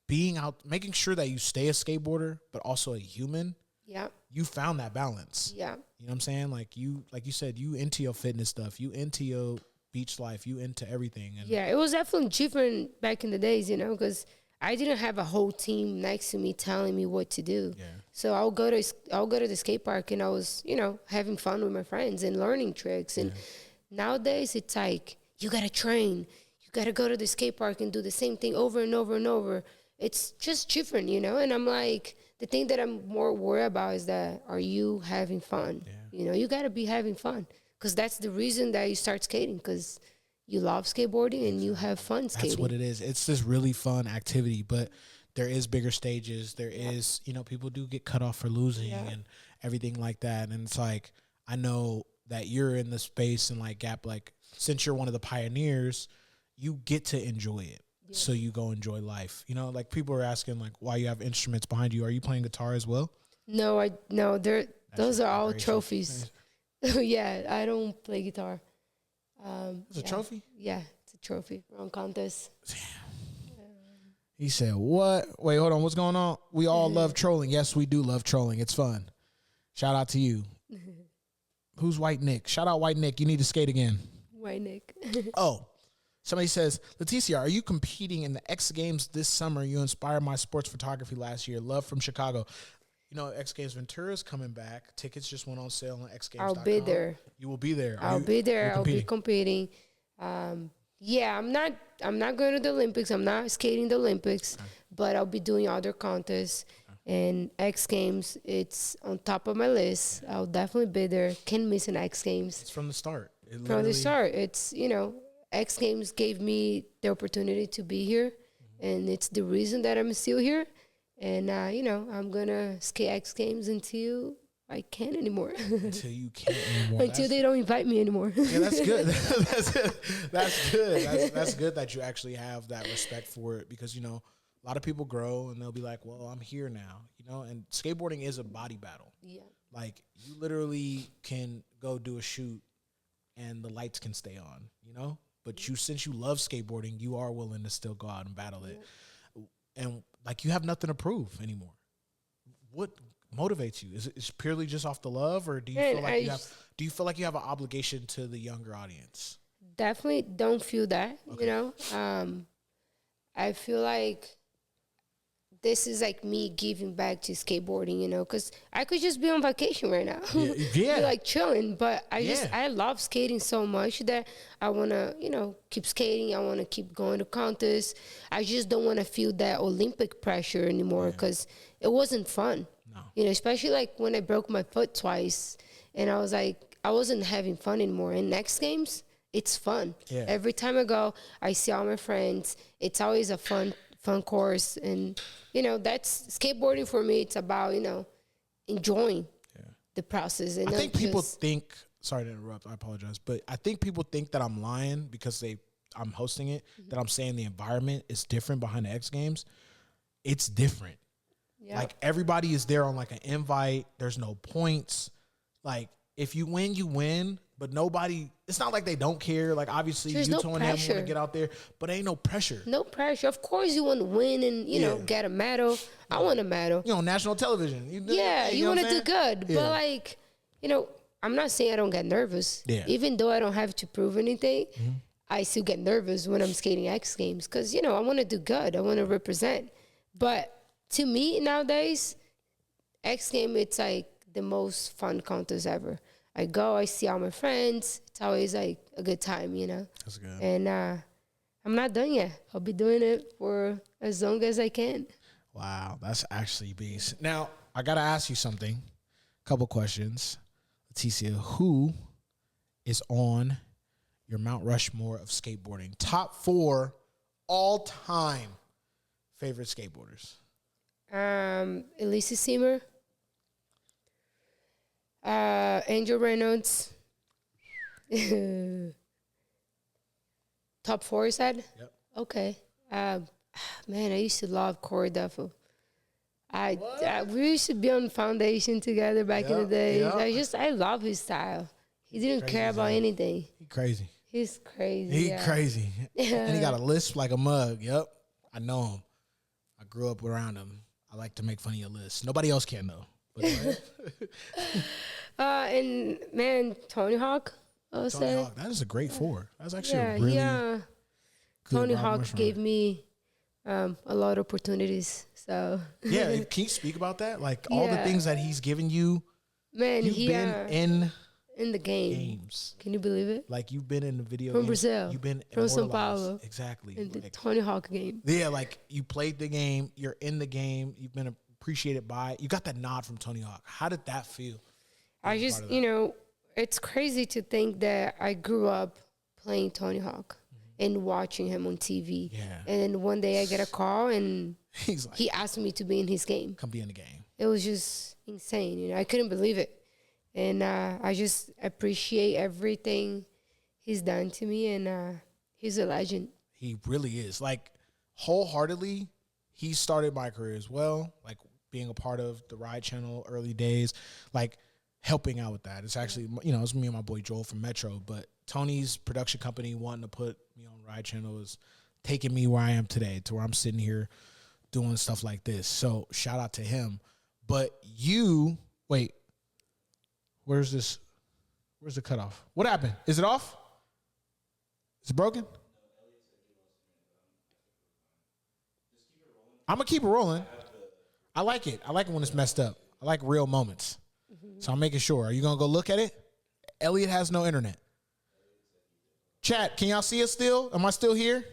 being out, making sure that you stay a skateboarder but also a human. Yeah. You found that balance. Yeah. You know what I'm saying? Like you said, you into your fitness stuff. You into your beach life, you into everything. And yeah, it was definitely different back in the days, you know, because I didn't have a whole team next to me telling me what to do. Yeah. So I'll go to the skate park and I was, you know, having fun with my friends and learning tricks. And nowadays it's like you gotta train, you gotta go to the skate park and do the same thing over and over and over. It's just different, you know. And I'm like, the thing that I'm more worried about is that, are you having fun? Yeah. You know, you gotta be having fun. Because that's the reason that you start skating, because you love skateboarding and you have fun skating. That's what it is. It's this really fun activity, but there is bigger stages. There is, you know, people do get cut off for losing and everything like that. And it's like, I know that you're in the space and like Gap, like since you're one of the pioneers, you get to enjoy it. Yeah. So you go enjoy life. You know, like people are asking like why you have instruments behind you. Are you playing guitar as well? No, those are all trophies. Yeah, I don't play guitar. It's a trophy? Yeah, it's a trophy. We're on contest. Damn. He said, what? Wait, hold on. What's going on? We all love trolling. Yes, we do love trolling. It's fun. Shout out to you. Who's White Nick? Shout out White Nick. You need to skate again. White Nick. Oh, somebody says, Leticia, are you competing in the X Games this summer? You inspired my sports photography last year. Love from Chicago. You know, X Games Ventura is coming back. Tickets just went on sale on XGames.com. I'll be there. You will be there. I'll be there. I'll be competing. Yeah, I'm not going to the Olympics. I'm not skating the Olympics, but I'll be doing other contests. And X Games, it's on top of my list. I'll definitely be there. Can't miss an X Games. It's from the start. From the start. It's, you know, X Games gave me the opportunity to be here, and it's the reason that I'm still here. And, you know, I'm going to skate X Games until I can't anymore. Until you can't anymore. Until they don't invite me anymore. Yeah, that's good. That's good. That's good that you actually have that respect for it, because, you know, a lot of people grow and they'll be like, well, I'm here now, you know, and skateboarding is a body battle. Yeah. Like you literally can go do a shoot and the lights can stay on, you know, but since you love skateboarding, you are willing to still go out and battle it. And like you have nothing to prove anymore. What motivates you? Is it purely just off the love, or do you feel like you have an obligation to the younger audience? Definitely don't feel that. Okay. You know, I feel like this is like me giving back to skateboarding, you know, because I could just be on vacation right now. Yeah. Be like chilling, but I love skating so much that I want to, you know, keep skating. I want to keep going to contests. I just don't want to feel that Olympic pressure anymore, because it wasn't fun. No. You know, especially like when I broke my foot twice and I was like, I wasn't having fun anymore. In X Games, it's fun. Yeah. Every time I go, I see all my friends. It's always a fun course. And, you know, that's skateboarding for me. It's about, you know, enjoying the process. And I think people think, sorry to interrupt, I apologize, but I think people think that I'm lying because I'm hosting it, that I'm saying the environment is different behind the X Games. It's different. Yeah. Like everybody is there on like an invite. There's no points. Like if you win, you win. But nobody, it's not like they don't care. Like obviously you two and them want to get out there, but ain't no pressure. No pressure. Of course you want to win and, you know, get a medal. I want a medal. You know, national television. You want to do good. Yeah. But like, you know, I'm not saying I don't get nervous. Yeah. Even though I don't have to prove anything, I still get nervous when I'm skating X Games because, you know, I want to do good. I want to represent. But to me nowadays, X Games, it's like the most fun contest ever. I go, I see all my friends. It's always like a good time, you know. That's good. And I'm not done yet. I'll be doing it for as long as I can. Wow, that's actually beast. Now, I got to ask you something. A couple questions. Leticia, who is on your Mount Rushmore of skateboarding? Top 4 all-time favorite skateboarders? ELISSA, Angel Reynolds. Top 4 you said? Yep. Okay. Man, I used to love Corey Duffel. We used to be on Foundation together back in the days. I love his style. He didn't care about anything. He crazy. He's crazy. Crazy. And he got a lisp like a mug. Yep. I know him. I grew up around him. I like to make fun of your list. Nobody else can though. But and man, Tony Hawk. Tony Hawk, that is a great 4. That's actually a really good Tony Hawk gave me a lot of opportunities. So yeah, can you speak about that? Like all the things that he's given you. Man, you've been in the games. Can you believe it? Like you've been in the video from games. Brazil. You've been from São Paulo. Exactly. In the Tony Hawk game. Yeah, like you played the game. You're in the game. You've been appreciated by. You got that nod from Tony Hawk. How did that feel? I just, it's crazy to think that I grew up playing Tony Hawk and watching him on TV. Yeah. And then one day I get a call and he's like, he asked me to be in his game. Come be in the game. It was just insane. I couldn't believe it. And I just appreciate everything he's done to me. And he's a legend. He really is. Like, wholeheartedly, he started my career as well. Like, being a part of the Ride Channel early days. Like, helping out with that. It's actually, it's me and my boy Joel from Metro. But Tony's production company wanting to put me on Ride Channel is taking me where I am today, to where I'm sitting here doing stuff like this. So, shout out to him. But wait. Where's the cutoff? What happened? Is it off? Is it broken? I'm going to keep it rolling. I like it. I like it when it's messed up. I like real moments. So I'm making sure. Are you going to go look at it? Elliot has no internet. Chat, can y'all see us still? Am I still here?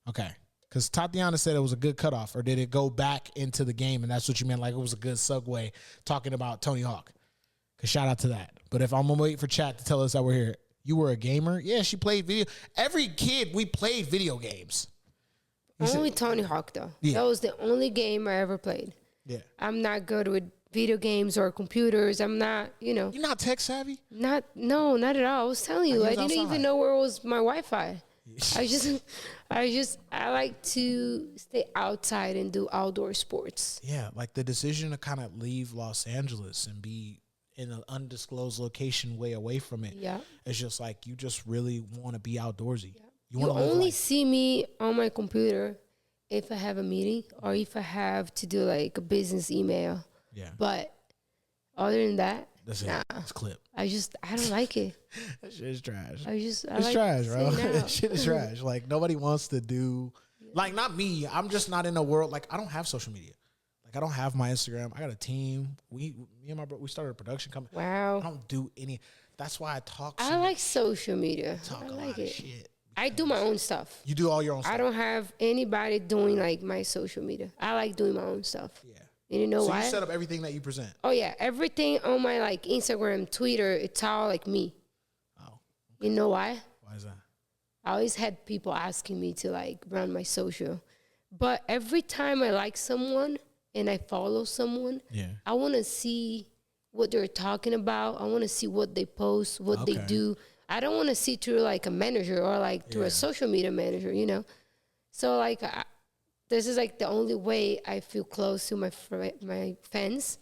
Okay. Because Tatiana said it was a good cutoff. Or did it go back into the game and that's what you meant? Like it was a good segue talking about Tony Hawk. Because shout out to that. But if I'm going to wait for chat to tell us that we're here. You were a gamer? Yeah, she played video. Every kid, we played video games. Only Tony Hawk, though. Yeah. That was the only game I ever played. Yeah. I'm not good with video games or computers. I'm not, You're not tech savvy? No, not at all. I was telling you. I didn't even know where was my Wi-Fi. I like to stay outside and do outdoor sports. Yeah, like the decision to kind of leave Los Angeles and be in an undisclosed location way away from it. Yeah. It's just like you just really want to be outdoorsy. Yeah. You only see me on my computer if I have a meeting or if I have to do like a business email. Yeah. But other than that, that's it. It's clip. I don't like it. That shit is trash. It's like trash, bro. That shit is trash. Like nobody wants to do, like not me. I'm just not in a world, like I don't have social media. Like I don't have my Instagram. I got a team. Me and my bro, we started a production company. Wow. I don't do any. That's why I talk. I like social media. I like it. Shit. I do my own stuff. You do all your own stuff? I don't have anybody doing like my social media. I like doing my own stuff. Yeah. And you know why? So you set up everything that you present? Oh, yeah. Everything on my like Instagram, Twitter, it's all like me. Oh. Okay. You know why? Why is that? I always had people asking me to like run my social. But every time I like someone and I follow someone, I want to see what they're talking about. I want to see what they post, what they do. I don't want to see through like a manager or like through a social media manager, So like this is like the only way I feel close to my fans.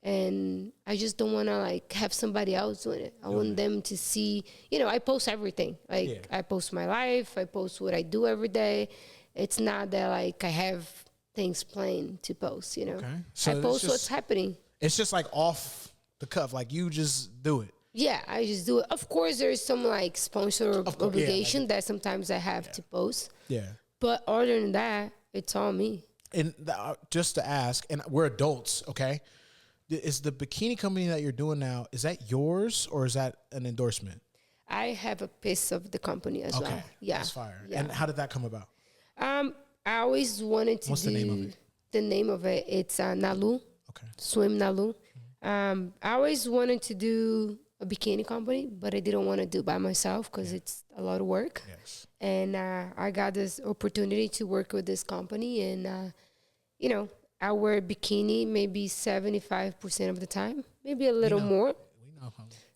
And I just don't want to like have somebody else doing it. I want them to see, I post everything. Like I post my life. I post what I do every day. It's not that like I have things planned to post, Okay. So I post what's happening. It's just like off the cuff. Like you just do it. Yeah, I just do it. Of course, there's some like sponsor obligation that sometimes I have to post. Yeah. But other than that, it's all me. And just to ask, and we're adults, okay? Is the bikini company that you're doing now, is that yours or is that an endorsement? I have a piece of the company as well. Yeah. That's fire. Yeah. And how did that come about? I always wanted to What's the name of it? The name of it, it's NALU. Okay. Swim NALU. I always wanted to do a bikini company, but I didn't want to do it by myself because it's a lot of work. Yes. And I got this opportunity to work with this company, and you know, I wear bikini maybe 75% of the time, maybe a little more. We know.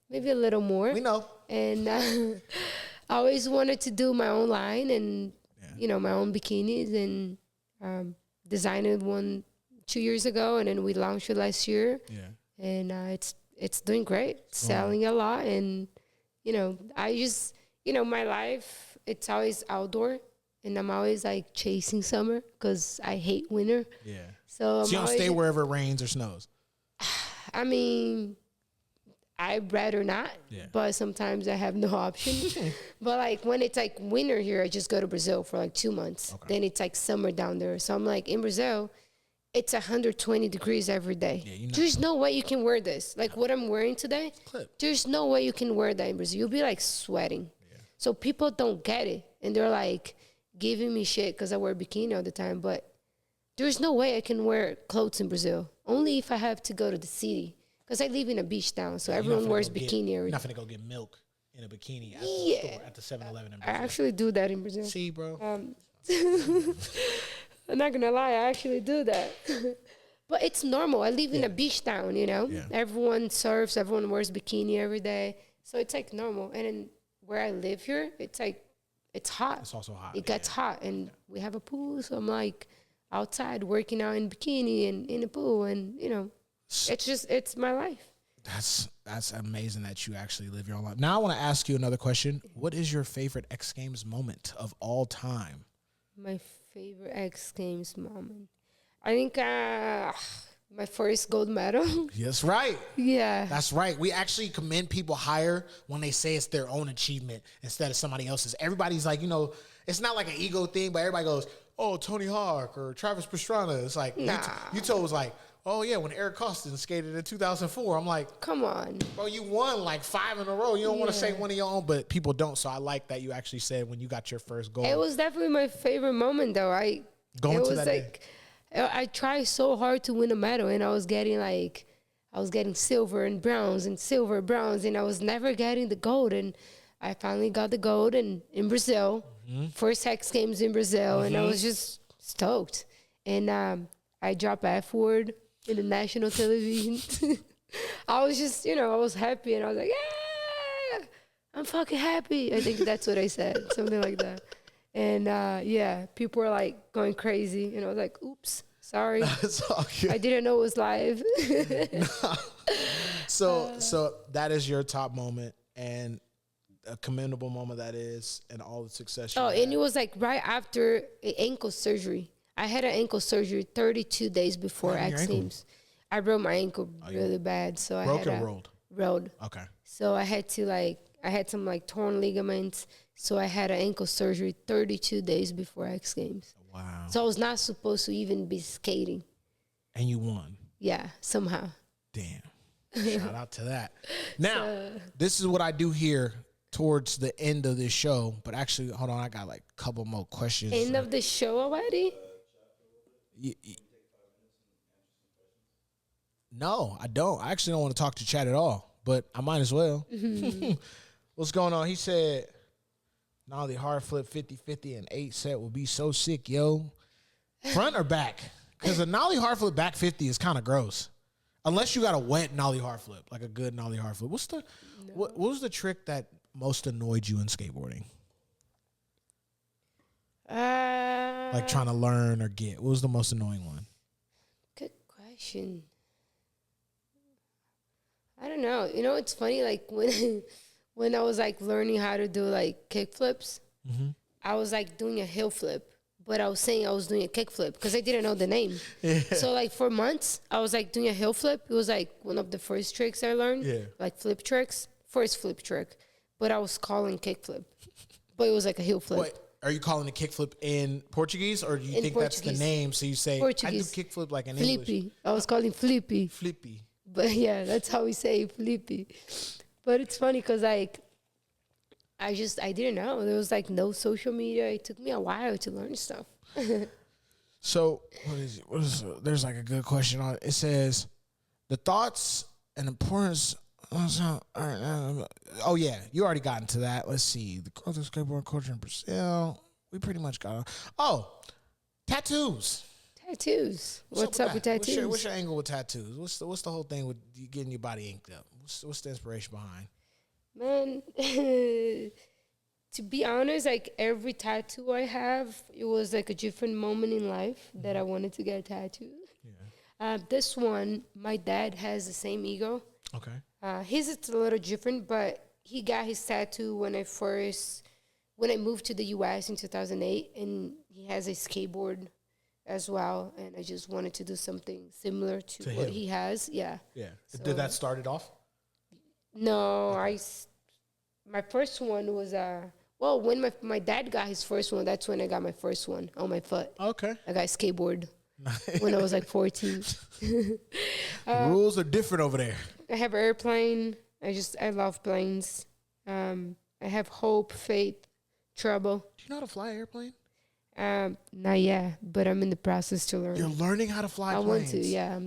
Maybe a little more. We know. And I always wanted to do my own line and, you know, my own bikinis, and designed one 2 years ago, and then we launched it last year. Yeah. And it's doing great, selling a lot. And, you know, I just, you know, my life, it's always outdoor, and I'm always like chasing summer because I hate winter. Yeah. So you don't stay wherever it rains or snows. I mean, I'd rather not, but sometimes I have no option. But like when it's like winter here, I just go to Brazil for like 2 months. Okay. Then it's like summer down there. So I'm like, in Brazil, it's 120 degrees every day. Yeah, there's no way you can wear this. Like what I'm wearing today, there's no way you can wear that in Brazil. You'll be like sweating. Yeah. So people don't get it. And they're like giving me shit because I wear bikini all the time. But there's no way I can wear clothes in Brazil. Only if I have to go to the city. Because I live in a beach town, so everyone wears bikini. You're not going to go get milk in a bikini at the store, at the 7-Eleven in Brazil. I actually do that in Brazil. See, bro? I'm not going to lie, I actually do that. But it's normal. I live in a beach town, you know? Yeah. Everyone surfs, everyone wears bikini every day. So it's like normal. And then where I live here, it's like, it's hot. It's also hot. It gets hot. And we have a pool, so I'm like outside working out in bikini and in the pool, and, you know. It's my life. That's amazing that you actually live your own life. Now I want to ask you another question. What is your favorite X Games moment of all time? My favorite X Games moment, I think my first gold medal. That's right. Yeah. That's right. We actually commend people higher when they say it's their own achievement instead of somebody else's. Everybody's like, you know, it's not like an ego thing, but everybody goes, oh, Tony Hawk or Travis Pastrana. It's like, Yuto was like, oh, yeah, when Eric Costin skated in 2004, I'm like, come on. Bro, you won like 5 in a row. You don't want to say one of your own, but people don't. So I like that you actually said when you got your first goal. It was definitely my favorite moment, though. I tried so hard to win a medal, and I was getting silver and browns, and I was never getting the gold. And I finally got the gold in Brazil, first X Games in Brazil, and I was just stoked. And I dropped F word in the national television. I was just, you know, I was happy, and I was like, yeah, I'm fucking happy. I think that's what I said, something like that. And yeah, people were like going crazy, and I was like, oops, sorry. I didn't know it was live. So that is your top moment, and a commendable moment that is, and all the success you had. And it was like right after an ankle surgery. I had an ankle surgery 32 days before X Games. I broke my ankle really bad, so rolled. Okay. So I had some like torn ligaments. So I had an ankle surgery 32 days before X Games. Wow. So I was not supposed to even be skating. And you won. Yeah, somehow. Damn. Shout out to that. Now, this is what I do here towards the end of this show. But actually, hold on, I got like a couple more questions. End of the show already? No, I don't. I actually don't want to talk to chat at all, but I might as well. What's going on? He said, nollie hard flip 50-50 and 8 set will be so sick, yo. Front or back? Because a nollie hard flip back 50 is kind of gross. Unless you got a wet nollie hard flip, like a good nollie hard flip. What was the trick that most annoyed you in skateboarding? Like trying to learn or get. What was the most annoying one? Good question. I don't know. You know, it's funny. Like when I was like learning how to do like kick flips, I was like doing a heel flip, but I was saying I was doing a kick flip because I didn't know the name. Yeah. So like for months, I was like doing a heel flip. It was like one of the first tricks I learned. Yeah. Like flip tricks, first flip trick, but I was calling kick flip, but it was like a heel flip. What? Are you calling a kickflip in Portuguese, or do you think Portuguese. That's the name? So you say, Portuguese. I do kickflip like in English. Flippy. I was calling flippy. Flippy. But yeah, that's how we say flippy. But it's funny because like, I didn't know. There was like no social media. It took me a while to learn stuff. So what is there's like a good question on it. It says, the thoughts and importance Oh yeah, you already got into that. Let's see. The culture, skateboard culture in Brazil. We pretty much got. Oh, tattoos. Tattoos. What's up with tattoos? What's your angle with tattoos? What's the whole thing with you getting your body inked up? What's the inspiration behind? Man, to be honest, like every tattoo I have, it was like a different moment in life that I wanted to get tattooed. Yeah. This one, my dad has the same ego. Okay. His is a little different, but he got his tattoo when I moved to the U.S. in 2008, and he has a skateboard as well, and I just wanted to do something similar to what he has. Yeah. Yeah. So, did that start it off? No, okay. My first one was when my dad got his first one, that's when I got my first one on my foot. Okay. I got skateboard when I was like 14. Rules are different over there. I have airplane. I love planes. I have hope, faith, trouble. Do you know how to fly an airplane? Not yet, but I'm in the process to learn. You're learning how to fly planes? I want to, yeah.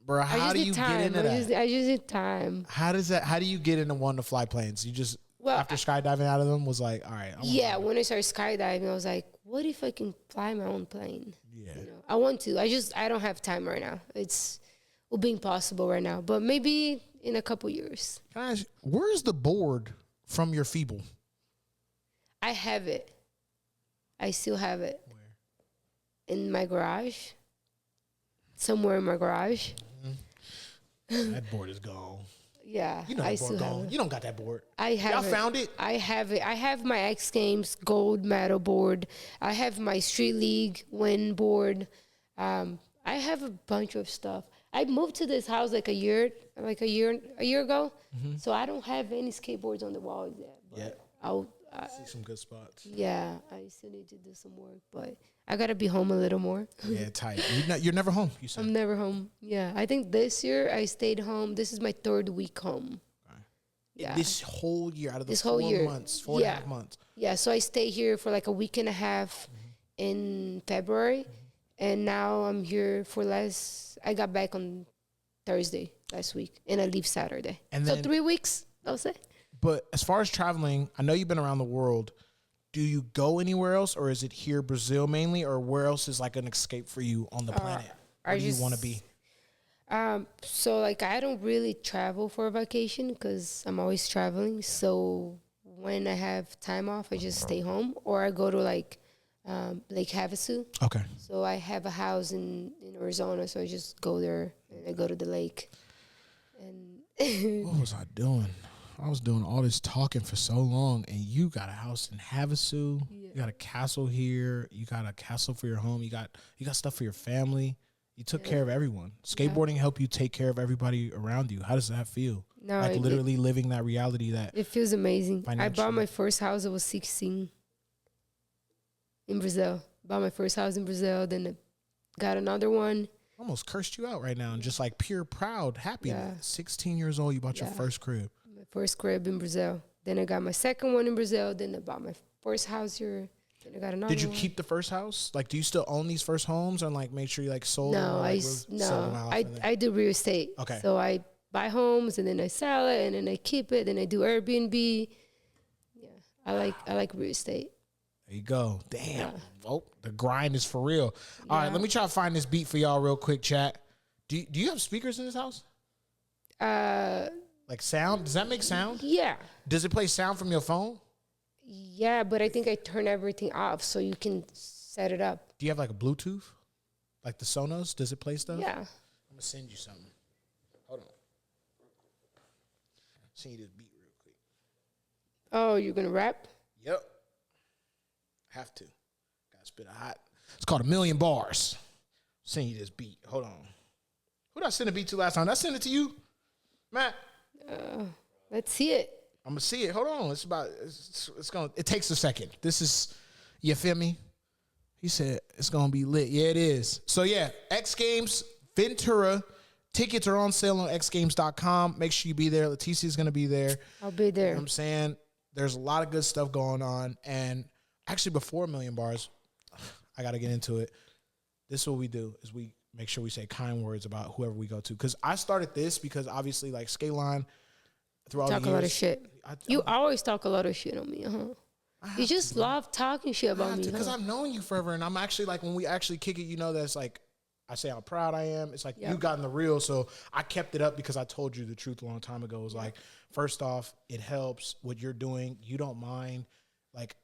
Bro, how do you get into that? I just need time. How do you get into wanting to fly planes? You just, after skydiving out of them, was like, all right. When I started skydiving, I was like, what if I can fly my own plane? Yeah. You know, I want to. I don't have time right now. It will be impossible right now, but maybe in a couple years. Can I ask, where's the board from your feeble? I have it. I still have it. Where? In my garage. Somewhere in my garage. That board is gone. Yeah, you know that board gone. You don't got that board. I have. Y'all found it. I have it. I have my XGames gold medal board. I have my Street League win board. I have a bunch of stuff. I moved to this house like a year ago. Mm-hmm. So I don't have any skateboards on the walls yet. But I'll see some good spots. Yeah, I still need to do some work, but I gotta be home a little more. Yeah, tight. You're never home, you said? I'm never home. Yeah, I think this year I stayed home. This is my 3rd week home. Okay. Yeah. This whole year, out of the this 4 months, 4.5 months. Yeah, so I stayed here for like a week and a half in February, and now I'm here for I got back on Thursday last week, and I leave Saturday. And so 3 weeks, I'll say. But as far as traveling, I know you've been around the world. Do you go anywhere else, or is it here, Brazil mainly, or where else is like an escape for you on the planet? Where do you want to be? So like I don't really travel for a vacation because I'm always traveling. So when I have time off, I just stay home, or I go to like Lake Havasu. Okay. So I have a house in Arizona, so I just go there and I go to the lake. And what was I doing? I was doing all this talking for so long, and you got a house in Havasu. Yeah. You got a castle here. You got a castle for your home. You got stuff for your family. You took care of everyone. Skateboarding helped you take care of everybody around you. How does that feel? No, like literally living that reality that it feels amazing. I bought my first house. I was 16 in Brazil. Bought my first house in Brazil. Then I got another one. Almost cursed you out right now, and just like pure proud, happy. Yeah. 16 years old, you bought your first crib. First crib in Brazil. Then I got my second one in Brazil. Then I bought my first house here. Then I got another one. Did you keep the first house? Like, do you still own these first homes, and like make sure you like sold them? I do real estate. Okay. So I buy homes and then I sell it and then I keep it. Then I do Airbnb. Yeah, I like real estate. There you go. Damn. Yeah. Oh, the grind is for real. All right, let me try to find this beat for y'all real quick, chat. Do you have speakers in this house? Like sound? Does that make sound? Yeah. Does it play sound from your phone? Yeah, but I think I turn everything off so you can set it up. Do you have like a Bluetooth? Like the Sonos? Does it play stuff? Yeah. I'm going to send you something. Hold on. Send you this beat real quick. Oh, you're going to rap? Yep. Have to. Got to spit a hot. It's called 1,000,000 Bars. Send you this beat. Hold on. Who did I send a beat to last time? Did I send it to you? Matt? Let's see it. I'm gonna see it. Hold on. It takes a second. This is, you feel me? He said it's gonna be lit. Yeah, it is. So yeah, XGames, Ventura. Tickets are on sale on xgames.com. Make sure you be there. Leticia's gonna be there. I'll be there. You know what I'm saying? There's a lot of good stuff going on. And actually before 1,000,000 Bars, I gotta get into it. This is what we do is we make sure we say kind words about whoever we go to. Because I started this because obviously like Skateline, through all Talk the a lot of years. shit. You always talk a lot of shit on me, You just love talking shit about me, because I've known you forever, and I'm actually like, when we actually kick it, you know, that's like, I say how proud I am. It's like you got in the real, so I kept it up because I told you the truth a long time ago. It was like, first off, it helps what you're doing. You don't mind, like,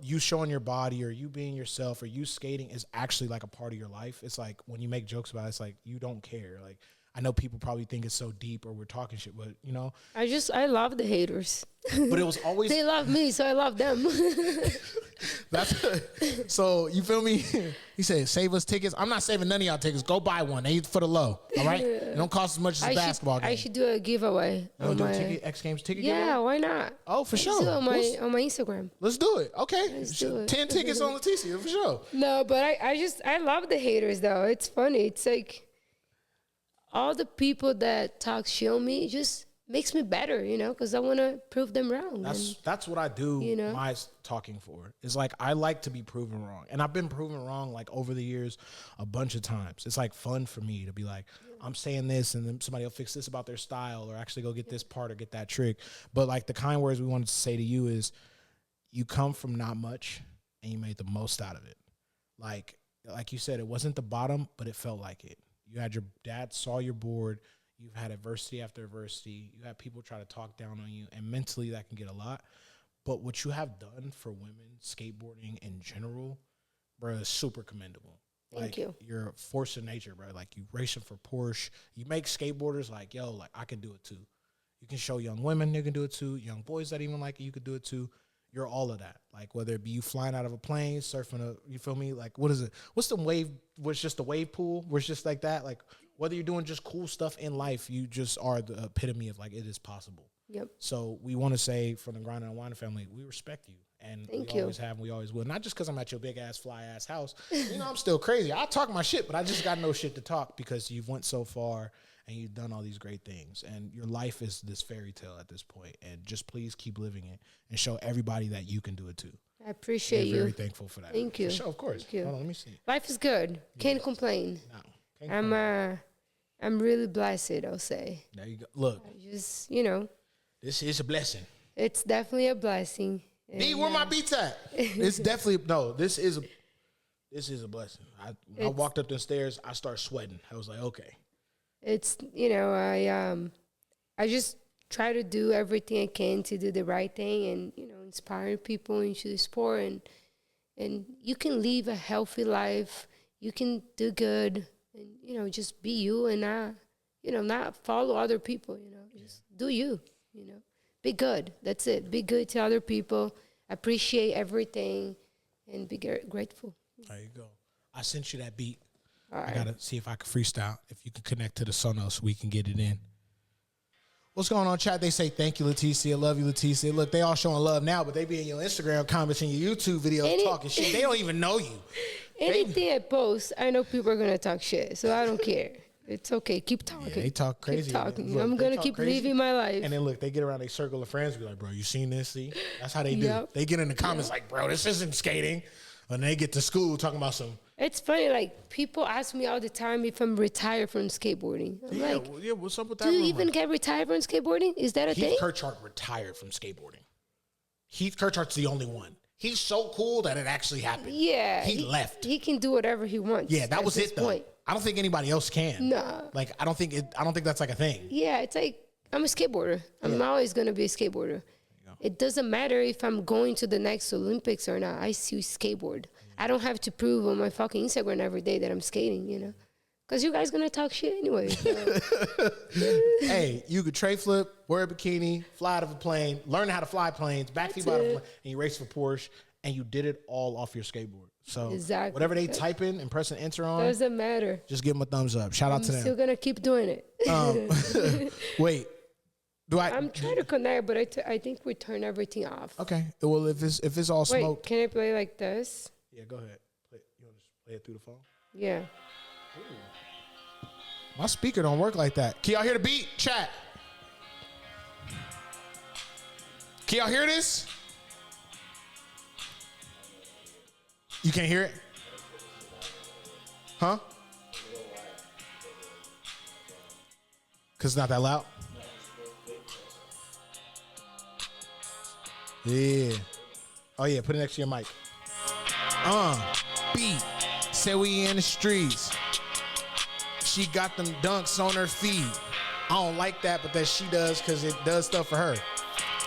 you showing your body or you being yourself or you skating is actually like a part of your life. It's like when you make jokes about it, it's like you don't care. Like, I know people probably think it's so deep or we're talking shit, but you know, I love the haters. But it was always they love me, so I love them. So you feel me? He said, "Save us tickets." I'm not saving none of y'all tickets. Go buy one. They for the low. All right, it don't cost as much as a basketball game. I should do a giveaway. You want to do a ticket, XGames ticket? Yeah, why not? Oh, for sure. Do it on my Instagram. Let's do it. Okay, Let's do it. 10 tickets on Leticia for sure. No, but I love the haters though. It's funny. It's like all the people that talk shit on me just makes me better, you know, because I want to prove them wrong. That's what I do. You know? My talking for is like I like to be proven wrong, and I've been proven wrong like over the years a bunch of times. It's like fun for me to be like, I'm saying this, and then somebody will fix this about their style, or actually go get this part or get that trick. But like the kind words we wanted to say to you is, you come from not much, and you made the most out of it. Like you said, it wasn't the bottom, but it felt like it. You had your dad saw your board. You've had adversity after adversity. You have people try to talk down on you, and mentally that can get a lot. But what you have done for women, skateboarding in general, bro, is super commendable. Thank you. You're a force of nature, bro. Like, you racing for Porsche. You make skateboarders like, yo, like, I can do it too. You can show young women they can do it too. Young boys that even like it, you could do it too. You're all of that. Like, whether it be you flying out of a plane, surfing you feel me? Like, what is it? What's the wave? What's just a wave pool? Where it's just like that? Like, whether you're doing just cool stuff in life, you just are the epitome of like, it is possible. Yep. So we want to say, from the Grind Unwind family, we respect you. And we always have and we always will. Not just because I'm at your big ass, fly ass house. You know, I'm still crazy. I talk my shit, but I just got no shit to talk because you've went so far and you've done all these great things. And your life is this fairy tale at this point. And just please keep living it and show everybody that you can do it too. I appreciate you. Very thankful for that. Thank you. For sure, of course. Thank you. Hold on, let me see. Life is good. Can't complain. No. Can't complain. I'm really blessed, I'll say. There you go. Look. Just, you know. This is a blessing. It's definitely a blessing. B, where my beats at? It's definitely, no, this is a blessing. When I walked up the stairs, I started sweating. I was like, okay. It's, you know, I just try to do everything I can to do the right thing and, you know, inspire people into the sport. And you can live a healthy life. You can do good and, you know, just be you and not, you know, not follow other people, you know, just do you, you know. Be good. That's it. Be good to other people. Appreciate everything and be grateful. There you go. I sent you that beat. All right. I got to see if I can freestyle. If you can connect to the Sonos, we can get it in. What's going on, chat? They say, thank you, Leticia. Love you, Leticia. Look, they all showing love now, but they be in your Instagram comments and your YouTube videos talking shit. They don't even know you. Anything I post, I know people are going to talk shit, so I don't care. It's okay. Keep talking. Yeah, they talk crazy. Keep talking. Look, I'm going to keep living my life. And then look, they get around their circle of friends and be like, bro, you seen this? See? That's how they do. They get in the comments like, bro, this isn't skating. And they get to school talking about some. It's funny. Like, people ask me all the time if I'm retired from skateboarding. I'm like, what's up with that? Do you even get retired from skateboarding? Is that a thing? Heath Kirchart retired from skateboarding. Heath Kirchart's the only one. He's so cool that it actually happened. Yeah. He left. He can do whatever he wants. Yeah, that was it, though. Point. I don't think anybody else can. No. Like, I don't think that's like a thing. Yeah, it's like, I'm a skateboarder. I'm always going to be a skateboarder. It doesn't matter if I'm going to the next Olympics or not. I still skateboard. I don't have to prove on my fucking Instagram every day that I'm skating, you know? Because you guys going to talk shit anyway. So. Hey, you could tray flip, wear a bikini, fly out of a plane, learn how to fly planes, backflip out of a plane, and you race for Porsche, and you did it all off your skateboard. So whatever they type in and press and enter on, doesn't matter. Just give them a thumbs up. Shout out to them. I'm still going to keep doing it. Wait. I'm trying to connect, but I think we turn everything off. Okay. Well, if it's all smoke. Can I play like this? Yeah, go ahead. You want to play it through the phone? Yeah. Ooh. My speaker don't work like that. Can y'all hear the beat? Chat. Can y'all hear this? You can't hear it? Huh? Because it's not that loud? Yeah. Oh, yeah. Put it next to your mic. Beat. Say we in the streets. She got them dunks on her feet. I don't like that, but that she does because it does stuff for her.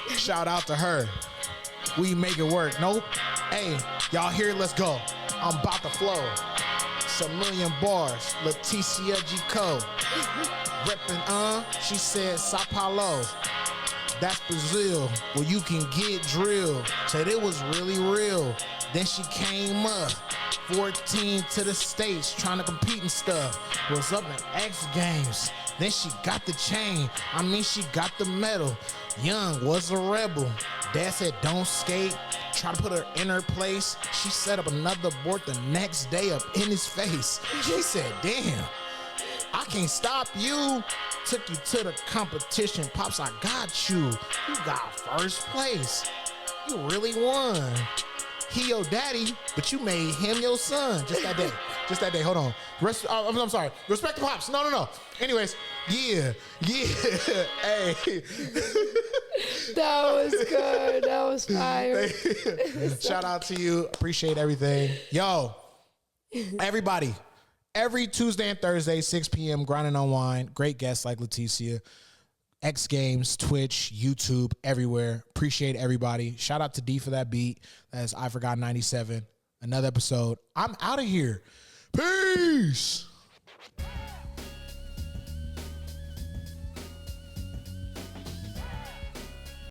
Shout out to her. We make it work. Nope. Hey, y'all here? Let's go. I'm about to flow. It's a million bars. Leticia G. Cole. Reppin', she said Sao Paulo. That's Brazil, where you can get drilled. Said it was really real. Then she came up, 14 to the States, trying to compete and stuff. Was up in XGames. Then she got the chain. I mean, she got the medal. Young was a rebel. Dad said, don't skate. Try to put her in her place. She set up another board the next day up in his face. She said, damn, I can't stop you. Took you to the competition. Pops, I got you. You got first place. You really won. He your daddy, but you made him your son. Just that day. Just that day. Hold on. I'm sorry. Respect the Pops. No. Anyways, yeah. Hey. That was good. That was fire. Shout out to you. Appreciate everything. Yo, everybody. Every Tuesday and Thursday, 6 p.m., Grind Unwind. Great guests like Leticia. XGames, Twitch, YouTube, everywhere. Appreciate everybody. Shout out to D for that beat. That's I Forgot 97. Another episode. I'm out of here. Peace.